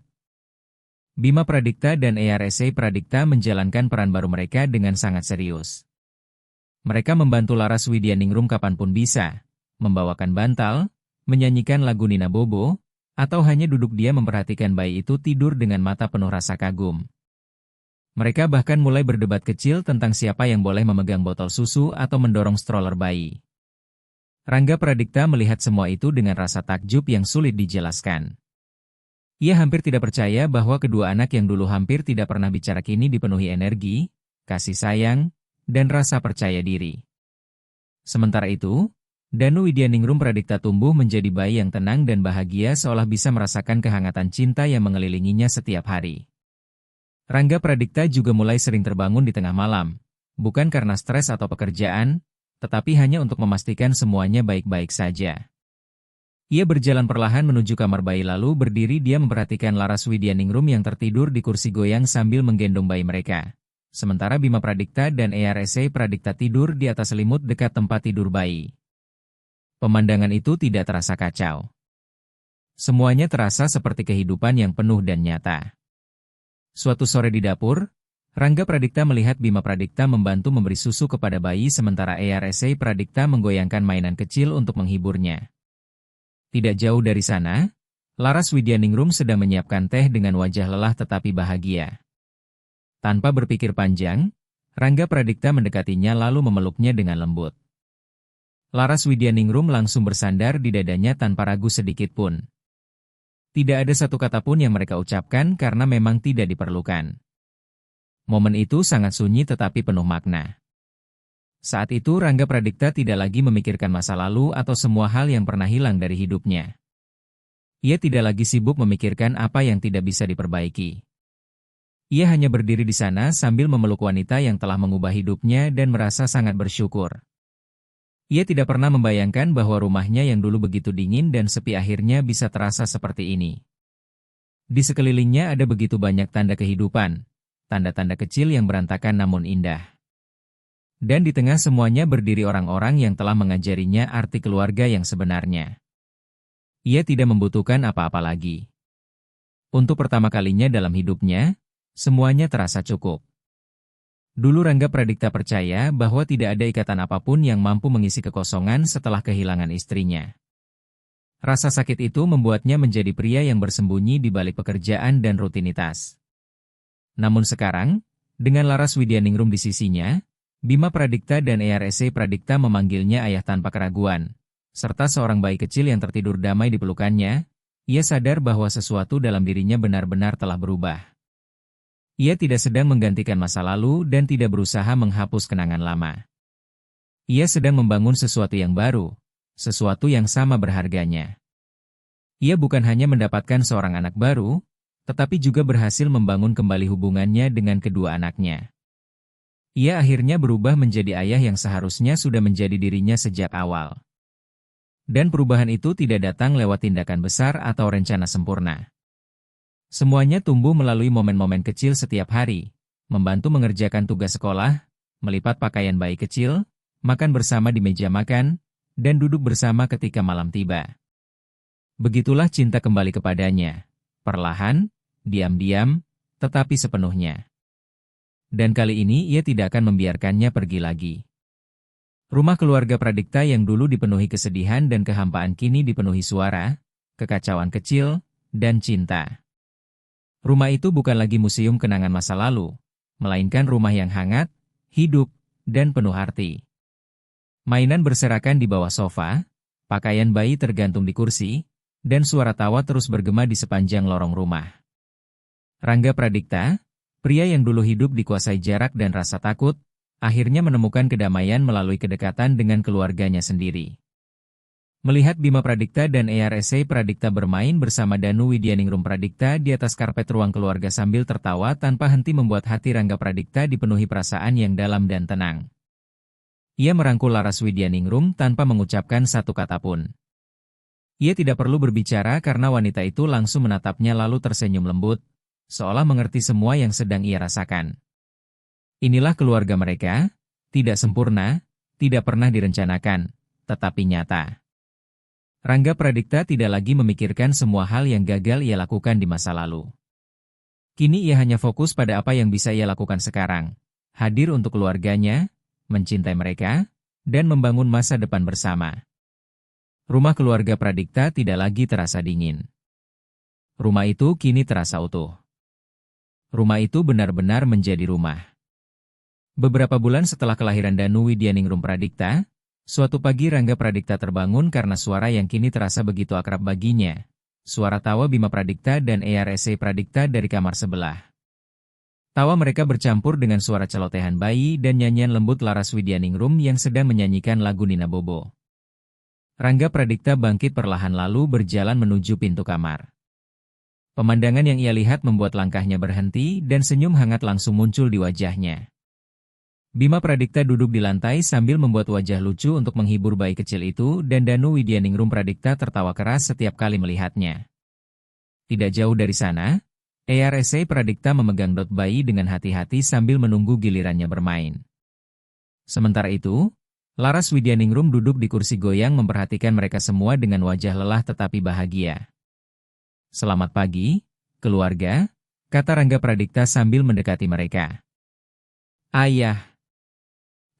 Bima Pradipta dan Eyarese Pradipta menjalankan peran baru mereka dengan sangat serius. Mereka membantu Laras Widyaningrum kapanpun bisa, membawakan bantal, menyanyikan lagu Nina Bobo, atau hanya duduk diam memperhatikan bayi itu tidur dengan mata penuh rasa kagum. Mereka bahkan mulai berdebat kecil tentang siapa yang boleh memegang botol susu atau mendorong stroller bayi. Rangga Pradipta melihat semua itu dengan rasa takjub yang sulit dijelaskan. Ia hampir tidak percaya bahwa kedua anak yang dulu hampir tidak pernah bicara kini dipenuhi energi, kasih sayang, dan rasa percaya diri. Sementara itu, Danu Widyaningrum Pradipta tumbuh menjadi bayi yang tenang dan bahagia seolah bisa merasakan kehangatan cinta yang mengelilinginya setiap hari. Rangga Pradipta juga mulai sering terbangun di tengah malam, bukan karena stres atau pekerjaan, tetapi hanya untuk memastikan semuanya baik-baik saja. Ia berjalan perlahan menuju kamar bayi lalu berdiri dia memperhatikan Laras Widyaningrum yang tertidur di kursi goyang sambil menggendong bayi mereka. Sementara Bima Pradipta dan Eyarese Pradipta tidur di atas selimut dekat tempat tidur bayi. Pemandangan itu tidak terasa kacau. Semuanya terasa seperti kehidupan yang penuh dan nyata. Suatu sore di dapur, Rangga Pradipta melihat Bima Pradipta membantu memberi susu kepada bayi sementara Eyarese Pradipta menggoyangkan mainan kecil untuk menghiburnya. Tidak jauh dari sana, Laras Widyaningrum sedang menyiapkan teh dengan wajah lelah tetapi bahagia. Tanpa berpikir panjang, Rangga Pradipta mendekatinya lalu memeluknya dengan lembut. Laras Widyaningrum langsung bersandar di dadanya tanpa ragu sedikit pun. Tidak ada satu kata pun yang mereka ucapkan karena memang tidak diperlukan. Momen itu sangat sunyi tetapi penuh makna. Saat itu Rangga Pradipta tidak lagi memikirkan masa lalu atau semua hal yang pernah hilang dari hidupnya. Ia tidak lagi sibuk memikirkan apa yang tidak bisa diperbaiki. Ia hanya berdiri di sana sambil memeluk wanita yang telah mengubah hidupnya dan merasa sangat bersyukur. Ia tidak pernah membayangkan bahwa rumahnya yang dulu begitu dingin dan sepi akhirnya bisa terasa seperti ini. Di sekelilingnya ada begitu banyak tanda kehidupan, tanda-tanda kecil yang berantakan namun indah. Dan di tengah semuanya berdiri orang-orang yang telah mengajarinya arti keluarga yang sebenarnya. Ia tidak membutuhkan apa-apa lagi. Untuk pertama kalinya dalam hidupnya, semuanya terasa cukup. Dulu Rangga Pradipta percaya bahwa tidak ada ikatan apapun yang mampu mengisi kekosongan setelah kehilangan istrinya. Rasa sakit itu membuatnya menjadi pria yang bersembunyi di balik pekerjaan dan rutinitas. Namun sekarang, dengan Laras Widyaningrum di sisinya, Bima Pradipta dan ERSC Pradipta memanggilnya ayah tanpa keraguan, serta seorang bayi kecil yang tertidur damai di pelukannya, ia sadar bahwa sesuatu dalam dirinya benar-benar telah berubah. Ia tidak sedang menggantikan masa lalu dan tidak berusaha menghapus kenangan lama. Ia sedang membangun sesuatu yang baru, sesuatu yang sama berharganya. Ia bukan hanya mendapatkan seorang anak baru, tetapi juga berhasil membangun kembali hubungannya dengan kedua anaknya. Ia akhirnya berubah menjadi ayah yang seharusnya sudah menjadi dirinya sejak awal. Dan perubahan itu tidak datang lewat tindakan besar atau rencana sempurna. Semuanya tumbuh melalui momen-momen kecil setiap hari, membantu mengerjakan tugas sekolah, melipat pakaian bayi kecil, makan bersama di meja makan, dan duduk bersama ketika malam tiba. Begitulah cinta kembali kepadanya, perlahan, diam-diam, tetapi sepenuhnya. Dan kali ini ia tidak akan membiarkannya pergi lagi. Rumah keluarga Pradipta yang dulu dipenuhi kesedihan dan kehampaan kini dipenuhi suara, kekacauan kecil, dan cinta. Rumah itu bukan lagi museum kenangan masa lalu, melainkan rumah yang hangat, hidup, dan penuh arti. Mainan berserakan di bawah sofa, pakaian bayi tergantung di kursi, dan suara tawa terus bergema di sepanjang lorong rumah. Rangga Pradipta, pria yang dulu hidup dikuasai jarak dan rasa takut, akhirnya menemukan kedamaian melalui kedekatan dengan keluarganya sendiri. Melihat Bima Pradipta dan ERSC Pradipta bermain bersama Danu Widyaningrum Pradipta di atas karpet ruang keluarga sambil tertawa tanpa henti membuat hati Rangga Pradipta dipenuhi perasaan yang dalam dan tenang. Ia merangkul Laras Widyaningrum tanpa mengucapkan satu kata pun. Ia tidak perlu berbicara karena wanita itu langsung menatapnya lalu tersenyum lembut, seolah mengerti semua yang sedang ia rasakan. Inilah keluarga mereka, tidak sempurna, tidak pernah direncanakan, tetapi nyata. Rangga Pradipta tidak lagi memikirkan semua hal yang gagal ia lakukan di masa lalu. Kini ia hanya fokus pada apa yang bisa ia lakukan sekarang, hadir untuk keluarganya, mencintai mereka, dan membangun masa depan bersama. Rumah keluarga Pradipta tidak lagi terasa dingin. Rumah itu kini terasa utuh. Rumah itu benar-benar menjadi rumah. Beberapa bulan setelah kelahiran Danu Widyaningrum Pradipta, suatu pagi Rangga Pradipta terbangun karena suara yang kini terasa begitu akrab baginya. Suara tawa Bima Pradipta dan ERSC Pradipta dari kamar sebelah. Tawa mereka bercampur dengan suara celotehan bayi dan nyanyian lembut Laras Widyaningrum yang sedang menyanyikan lagu Nina Bobo. Rangga Pradipta bangkit perlahan lalu berjalan menuju pintu kamar. Pemandangan yang ia lihat membuat langkahnya berhenti dan senyum hangat langsung muncul di wajahnya. Bima Pradipta duduk di lantai sambil membuat wajah lucu untuk menghibur bayi kecil itu dan Danu Widyaningrum Pradipta tertawa keras setiap kali melihatnya. Tidak jauh dari sana, ERSC Pradipta memegang dot bayi dengan hati-hati sambil menunggu gilirannya bermain. Sementara itu, Laras Widyaningrum duduk di kursi goyang memperhatikan mereka semua dengan wajah lelah tetapi bahagia. Selamat pagi, keluarga, kata Rangga Pradipta sambil mendekati mereka. Ayah!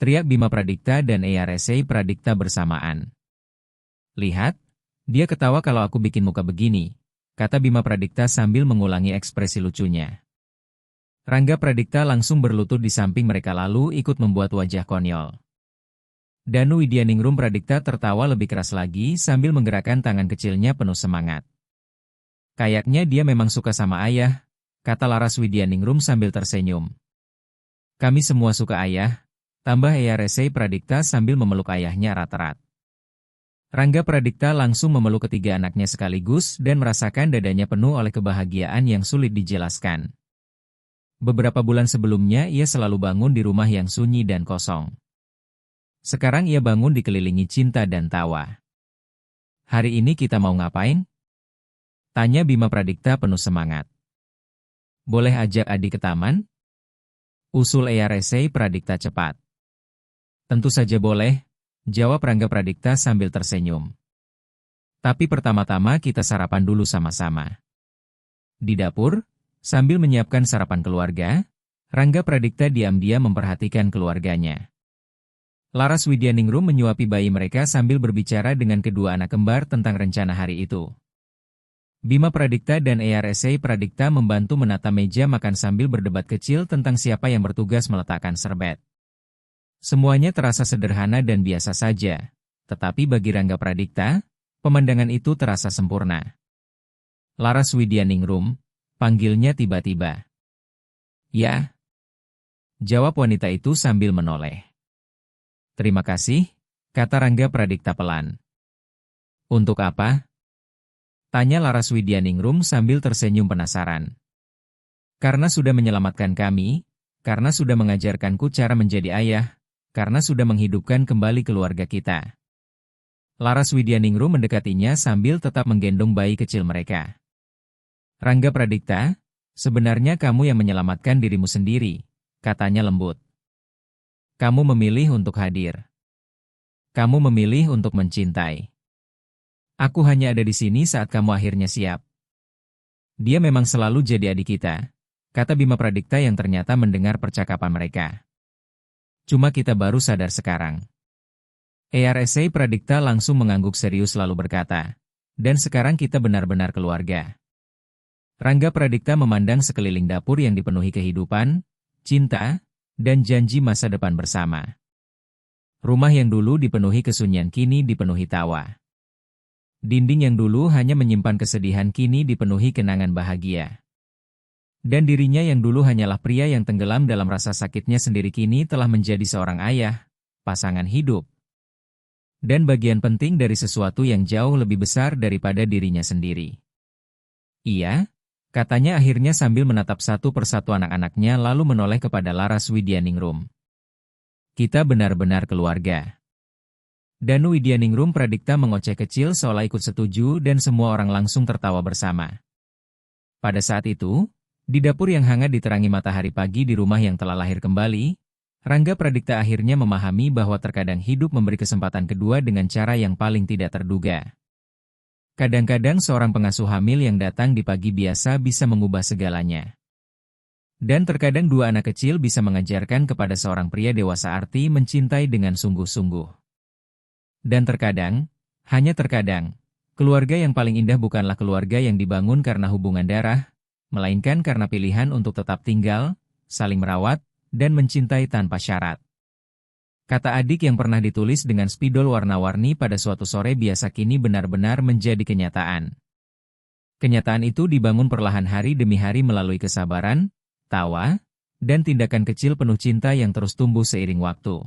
Teriak Bima Pradipta dan ERSC Pradipta bersamaan. Lihat, dia ketawa kalau aku bikin muka begini, kata Bima Pradipta sambil mengulangi ekspresi lucunya. Rangga Pradipta langsung berlutut di samping mereka lalu ikut membuat wajah konyol. Danu Widyaningrum Pradipta tertawa lebih keras lagi sambil menggerakkan tangan kecilnya penuh semangat. Kayaknya dia memang suka sama ayah, kata Laras Widyaningrum sambil tersenyum. Kami semua suka ayah, tambah ERSC Pradipta sambil memeluk ayahnya erat-erat. Rangga Pradipta langsung memeluk ketiga anaknya sekaligus dan merasakan dadanya penuh oleh kebahagiaan yang sulit dijelaskan. Beberapa bulan sebelumnya ia selalu bangun di rumah yang sunyi dan kosong. Sekarang ia bangun dikelilingi cinta dan tawa. Hari ini kita mau ngapain? Tanya Bima Pradipta penuh semangat. Boleh ajak adik ke taman? Usul Eyarese Pradikta cepat. Tentu saja boleh, jawab Rangga Pradikta sambil tersenyum. Tapi pertama-tama kita sarapan dulu sama-sama. Di dapur, sambil menyiapkan sarapan keluarga, Rangga Pradikta diam-diam memperhatikan keluarganya. Laras Widyaningrum menyuapi bayi mereka sambil berbicara dengan kedua anak kembar tentang rencana hari itu. Bima Pradikta dan Eyarese Pradikta membantu menata meja makan sambil berdebat kecil tentang siapa yang bertugas meletakkan serbet. Semuanya terasa sederhana dan biasa saja, tetapi bagi Rangga Pradikta, pemandangan itu terasa sempurna. Laras Widyaningrum, panggilnya tiba-tiba. Ya, jawab wanita itu sambil menoleh. Terima kasih, kata Rangga Pradikta pelan. Untuk apa? Tanya Laras Widyaningrum sambil tersenyum penasaran. Karena sudah menyelamatkan kami, karena sudah mengajarkanku cara menjadi ayah, karena sudah menghidupkan kembali keluarga kita. Laras Widyaningrum mendekatinya sambil tetap menggendong bayi kecil mereka. Rangga Pradikta, sebenarnya kamu yang menyelamatkan dirimu sendiri, katanya lembut. Kamu memilih untuk hadir. Kamu memilih untuk mencintai. Aku hanya ada di sini saat kamu akhirnya siap. Dia memang selalu jadi adik kita, kata Bima Pradikta yang ternyata mendengar percakapan mereka. Cuma kita baru sadar sekarang. Eyarese Pradikta langsung mengangguk serius lalu berkata, dan sekarang kita benar-benar keluarga. Rangga Pradikta memandang sekeliling dapur yang dipenuhi kehidupan, cinta, dan janji masa depan bersama. Rumah yang dulu dipenuhi kesunyian kini dipenuhi tawa. Dinding yang dulu hanya menyimpan kesedihan kini dipenuhi kenangan bahagia. Dan dirinya yang dulu hanyalah pria yang tenggelam dalam rasa sakitnya sendiri kini telah menjadi seorang ayah, pasangan hidup. Dan bagian penting dari sesuatu yang jauh lebih besar daripada dirinya sendiri. Iya, katanya akhirnya sambil menatap satu persatu anak-anaknya lalu menoleh kepada Laras Widyaningrum. Kita benar-benar keluarga. Danu Widyaningrum Pradikta mengoceh kecil seolah ikut setuju dan semua orang langsung tertawa bersama. Pada saat itu, di dapur yang hangat diterangi matahari pagi di rumah yang telah lahir kembali, Rangga Pradikta akhirnya memahami bahwa terkadang hidup memberi kesempatan kedua dengan cara yang paling tidak terduga. Kadang-kadang seorang pengasuh hamil yang datang di pagi biasa bisa mengubah segalanya. Dan terkadang dua anak kecil bisa mengajarkan kepada seorang pria dewasa arti mencintai dengan sungguh-sungguh. Dan terkadang, hanya terkadang, keluarga yang paling indah bukanlah keluarga yang dibangun karena hubungan darah, melainkan karena pilihan untuk tetap tinggal, saling merawat, dan mencintai tanpa syarat. Kata adik yang pernah ditulis dengan spidol warna-warni pada suatu sore biasa kini benar-benar menjadi kenyataan. Kenyataan itu dibangun perlahan hari demi hari melalui kesabaran, tawa, dan tindakan kecil penuh cinta yang terus tumbuh seiring waktu.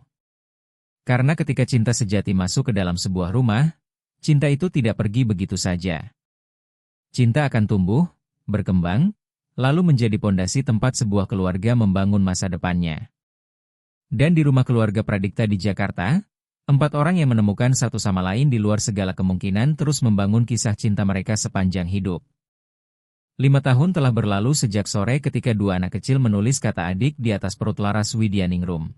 Karena ketika cinta sejati masuk ke dalam sebuah rumah, cinta itu tidak pergi begitu saja. Cinta akan tumbuh, berkembang, lalu menjadi pondasi tempat sebuah keluarga membangun masa depannya. Dan di rumah keluarga Pradikta di Jakarta, 4 orang yang menemukan satu sama lain di luar segala kemungkinan terus membangun kisah cinta mereka sepanjang hidup. 5 tahun telah berlalu sejak sore ketika dua anak kecil menulis kata adik di atas perut Laras Widyaningrum.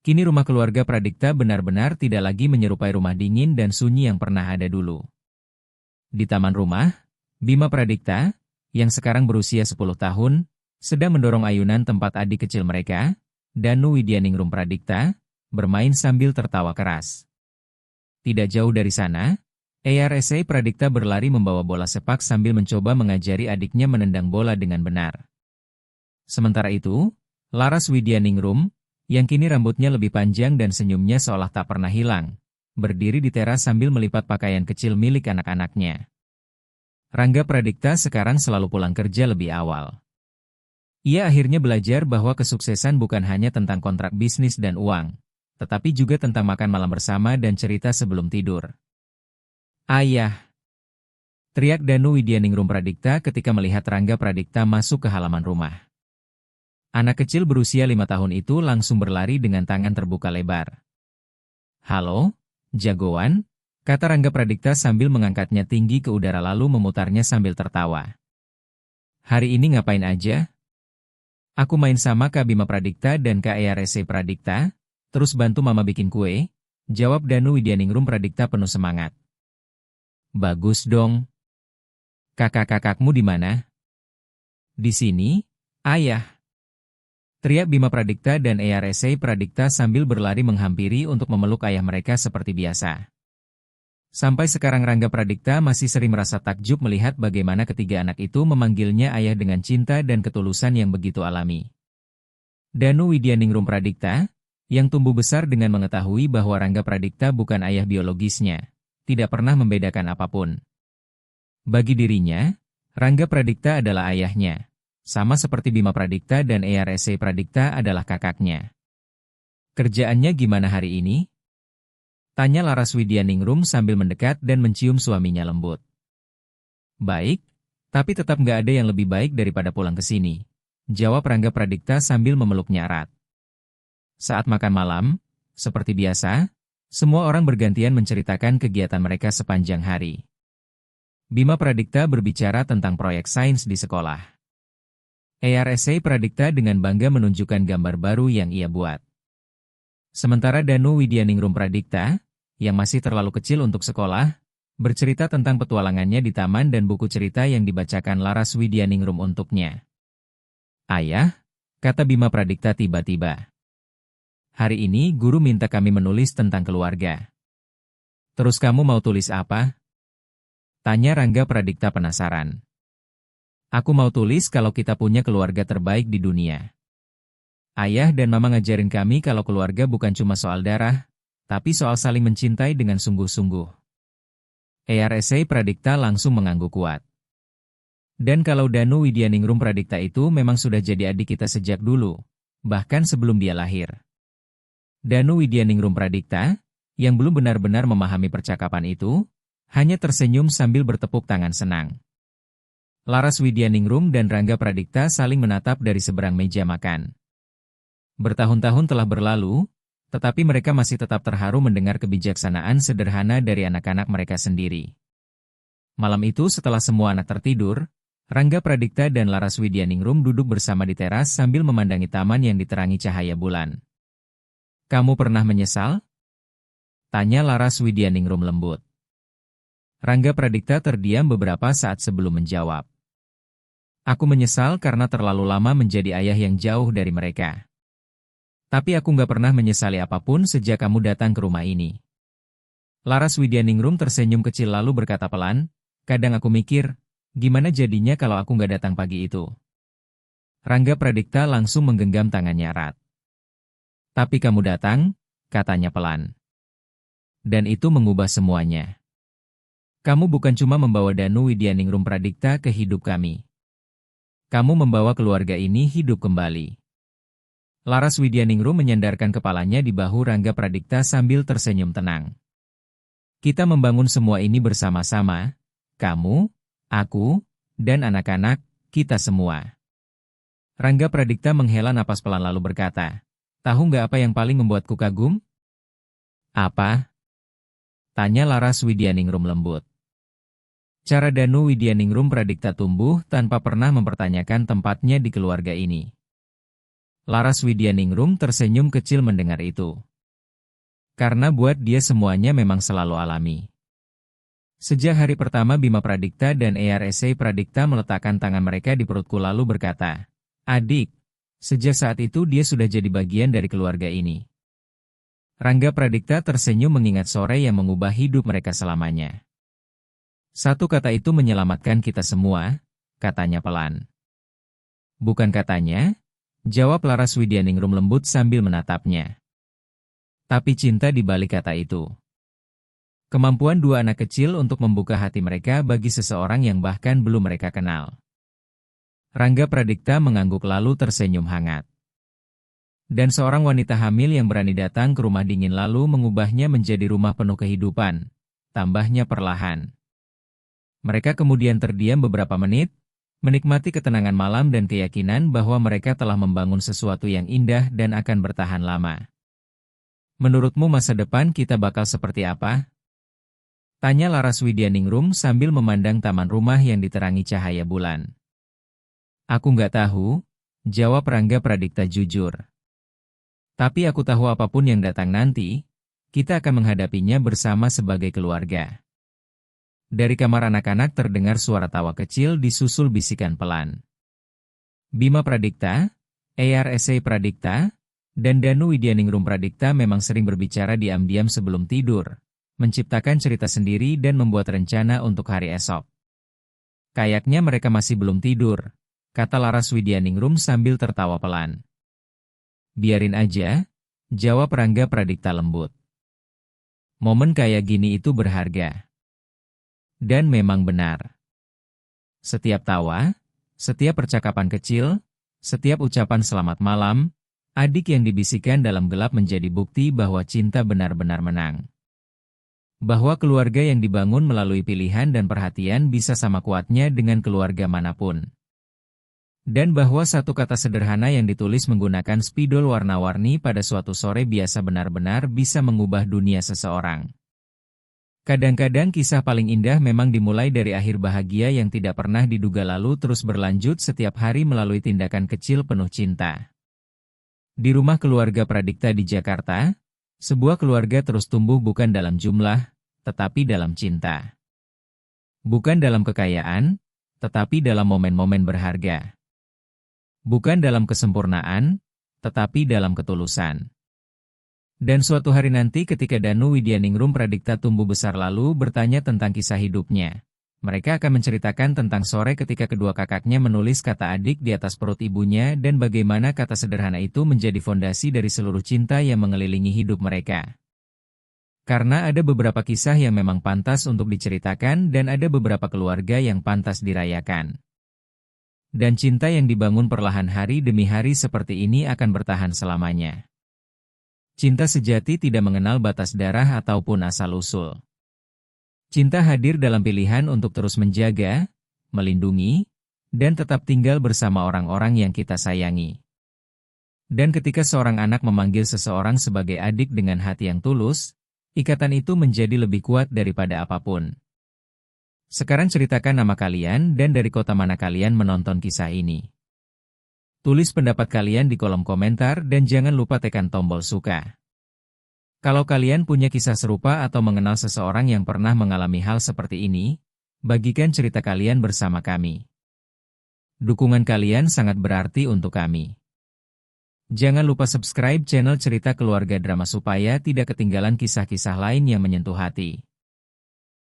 Kini rumah keluarga Pradikta benar-benar tidak lagi menyerupai rumah dingin dan sunyi yang pernah ada dulu. Di taman rumah, Bima Pradikta, yang sekarang berusia 10 tahun, sedang mendorong ayunan tempat adik kecil mereka, Danu Widyaningrum Pradikta, bermain sambil tertawa keras. Tidak jauh dari sana, Eyarese Pradikta berlari membawa bola sepak sambil mencoba mengajari adiknya menendang bola dengan benar. Sementara itu, Laras Widyaningrum, yang kini rambutnya lebih panjang dan senyumnya seolah tak pernah hilang, berdiri di teras sambil melipat pakaian kecil milik anak-anaknya. Rangga Pradikta sekarang selalu pulang kerja lebih awal. Ia akhirnya belajar bahwa kesuksesan bukan hanya tentang kontrak bisnis dan uang, tetapi juga tentang makan malam bersama dan cerita sebelum tidur. Ayah! Teriak Danu Widyaningrum Pradikta ketika melihat Rangga Pradikta masuk ke halaman rumah. Anak kecil berusia 5 tahun itu langsung berlari dengan tangan terbuka lebar. Halo, jagoan, kata Rangga Pradikta sambil mengangkatnya tinggi ke udara lalu memutarnya sambil tertawa. Hari ini ngapain aja? Aku main sama Kak Bima Pradikta dan Kak Eyarese Pradikta, terus bantu Mama bikin kue, jawab Danu Widyaningrum Pradikta penuh semangat. Bagus dong. Kakak-kakakmu di mana? Di sini, Ayah. Teriak Bima Pradikta dan Eyarese Pradikta sambil berlari menghampiri untuk memeluk ayah mereka seperti biasa. Sampai sekarang Rangga Pradikta masih sering merasa takjub melihat bagaimana ketiga anak itu memanggilnya ayah dengan cinta dan ketulusan yang begitu alami. Danu Widyaningrum Pradikta, yang tumbuh besar dengan mengetahui bahwa Rangga Pradikta bukan ayah biologisnya, tidak pernah membedakan apapun. Bagi dirinya, Rangga Pradikta adalah ayahnya, sama seperti Bima Pradikta dan Eyarese Pradikta adalah kakaknya. Kerjaannya gimana hari ini? Tanya Laras Widyaningrum sambil mendekat dan mencium suaminya lembut. Baik, tapi tetap nggak ada yang lebih baik daripada pulang ke sini, jawab Rangga Pradikta sambil memeluknya erat. Saat makan malam, seperti biasa, semua orang bergantian menceritakan kegiatan mereka sepanjang hari. Bima Pradikta berbicara tentang proyek sains di sekolah. Eyarese Pradikta dengan bangga menunjukkan gambar baru yang ia buat. Sementara Danu Widyaningrum Pradikta, yang masih terlalu kecil untuk sekolah, bercerita tentang petualangannya di taman dan buku cerita yang dibacakan Laras Widyaningrum untuknya. Ayah, kata Bima Pradikta tiba-tiba. Hari ini guru minta kami menulis tentang keluarga. Terus kamu mau tulis apa? Tanya Rangga Pradikta penasaran. Aku mau tulis kalau kita punya keluarga terbaik di dunia. Ayah dan Mama ngajarin kami kalau keluarga bukan cuma soal darah, tapi soal saling mencintai dengan sungguh-sungguh. Eyarese Pradikta langsung mengangguk kuat. Dan kalau Danu Widyaningrum Pradikta itu memang sudah jadi adik kita sejak dulu, bahkan sebelum dia lahir. Danu Widyaningrum Pradikta, yang belum benar-benar memahami percakapan itu, hanya tersenyum sambil bertepuk tangan senang. Laras Widyaningrum dan Rangga Pradikta saling menatap dari seberang meja makan. Bertahun-tahun telah berlalu, tetapi mereka masih tetap terharu mendengar kebijaksanaan sederhana dari anak-anak mereka sendiri. Malam itu setelah semua anak tertidur, Rangga Pradikta dan Laras Widyaningrum duduk bersama di teras sambil memandangi taman yang diterangi cahaya bulan. Kamu pernah menyesal? Tanya Laras Widyaningrum lembut. Rangga Pradikta terdiam beberapa saat sebelum menjawab. Aku menyesal karena terlalu lama menjadi ayah yang jauh dari mereka. Tapi aku nggak pernah menyesali apapun sejak kamu datang ke rumah ini. Laras Widyaningrum tersenyum kecil lalu berkata pelan, kadang aku mikir, gimana jadinya kalau aku nggak datang pagi itu? Rangga Pradikta langsung menggenggam tangannya erat. Tapi kamu datang, katanya pelan. Dan itu mengubah semuanya. Kamu bukan cuma membawa Danu Widyaningrum Pradikta ke hidup kami. Kamu membawa keluarga ini hidup kembali. Laras Widyaningrum menyandarkan kepalanya di bahu Rangga Pradikta sambil tersenyum tenang. Kita membangun semua ini bersama-sama, kamu, aku, dan anak-anak, kita semua. Rangga Pradikta menghela napas pelan lalu berkata, tahu nggak apa yang paling membuatku kagum? Apa? Tanya Laras Widyaningrum lembut. Cara Danu Widyaningrum Pradikta tumbuh tanpa pernah mempertanyakan tempatnya di keluarga ini. Laras Widyaningrum tersenyum kecil mendengar itu. Karena buat dia semuanya memang selalu alami. Sejak hari pertama Bima Pradikta dan Eyarese Pradikta meletakkan tangan mereka di perutku lalu berkata, adik, sejak saat itu dia sudah jadi bagian dari keluarga ini. Rangga Pradikta tersenyum mengingat sore yang mengubah hidup mereka selamanya. Satu kata itu menyelamatkan kita semua, katanya pelan. Bukan katanya, jawab Laras Widyaningrum lembut sambil menatapnya. Tapi cinta di balik kata itu. Kemampuan dua anak kecil untuk membuka hati mereka bagi seseorang yang bahkan belum mereka kenal. Rangga Pradikta mengangguk lalu tersenyum hangat. Dan seorang wanita hamil yang berani datang ke rumah dingin lalu mengubahnya menjadi rumah penuh kehidupan, tambahnya perlahan. Mereka kemudian terdiam beberapa menit, menikmati ketenangan malam dan keyakinan bahwa mereka telah membangun sesuatu yang indah dan akan bertahan lama. Menurutmu masa depan kita bakal seperti apa? Tanya Laras Widyaningrum sambil memandang taman rumah yang diterangi cahaya bulan. Aku nggak tahu, Jawab Rangga Pradipta jujur. Tapi aku tahu apapun yang datang nanti, kita akan menghadapinya bersama sebagai keluarga. Dari kamar anak-anak terdengar suara tawa kecil disusul bisikan pelan. Bima Pradipta, ARSA Pradipta, dan Danu Widyaningrum Pradipta memang sering berbicara diam-diam sebelum tidur, menciptakan cerita sendiri dan membuat rencana untuk hari esok. Kayaknya mereka masih belum tidur, kata Laras Widyaningrum sambil tertawa pelan. Biarin aja, jawab Rangga Pradipta lembut. Momen kayak gini itu berharga. Dan memang benar. Setiap tawa, setiap percakapan kecil, setiap ucapan selamat malam, adik yang dibisikkan dalam gelap menjadi bukti bahwa cinta benar-benar menang. Bahwa keluarga yang dibangun melalui pilihan dan perhatian bisa sama kuatnya dengan keluarga manapun. Dan bahwa satu kata sederhana yang ditulis menggunakan spidol warna-warni pada suatu sore biasa benar-benar bisa mengubah dunia seseorang. Kadang-kadang kisah paling indah memang dimulai dari akhir bahagia yang tidak pernah diduga lalu terus berlanjut setiap hari melalui tindakan kecil penuh cinta. Di rumah keluarga Pradipta di Jakarta, sebuah keluarga terus tumbuh bukan dalam jumlah, tetapi dalam cinta. Bukan dalam kekayaan, tetapi dalam momen-momen berharga. Bukan dalam kesempurnaan, tetapi dalam ketulusan. Dan suatu hari nanti ketika Danu Widyaningrum Pradipta tumbuh besar lalu bertanya tentang kisah hidupnya, mereka akan menceritakan tentang sore ketika kedua kakaknya menulis kata adik di atas perut ibunya dan bagaimana kata sederhana itu menjadi fondasi dari seluruh cinta yang mengelilingi hidup mereka. Karena ada beberapa kisah yang memang pantas untuk diceritakan dan ada beberapa keluarga yang pantas dirayakan. Dan cinta yang dibangun perlahan hari demi hari seperti ini akan bertahan selamanya. Cinta sejati tidak mengenal batas darah ataupun asal-usul. Cinta hadir dalam pilihan untuk terus menjaga, melindungi, dan tetap tinggal bersama orang-orang yang kita sayangi. Dan ketika seorang anak memanggil seseorang sebagai adik dengan hati yang tulus, ikatan itu menjadi lebih kuat daripada apapun. Sekarang ceritakan nama kalian dan dari kota mana kalian menonton kisah ini. Tulis pendapat kalian di kolom komentar dan jangan lupa tekan tombol suka. Kalau kalian punya kisah serupa atau mengenal seseorang yang pernah mengalami hal seperti ini, bagikan cerita kalian bersama kami. Dukungan kalian sangat berarti untuk kami. Jangan lupa subscribe channel Cerita Keluarga Drama supaya tidak ketinggalan kisah-kisah lain yang menyentuh hati.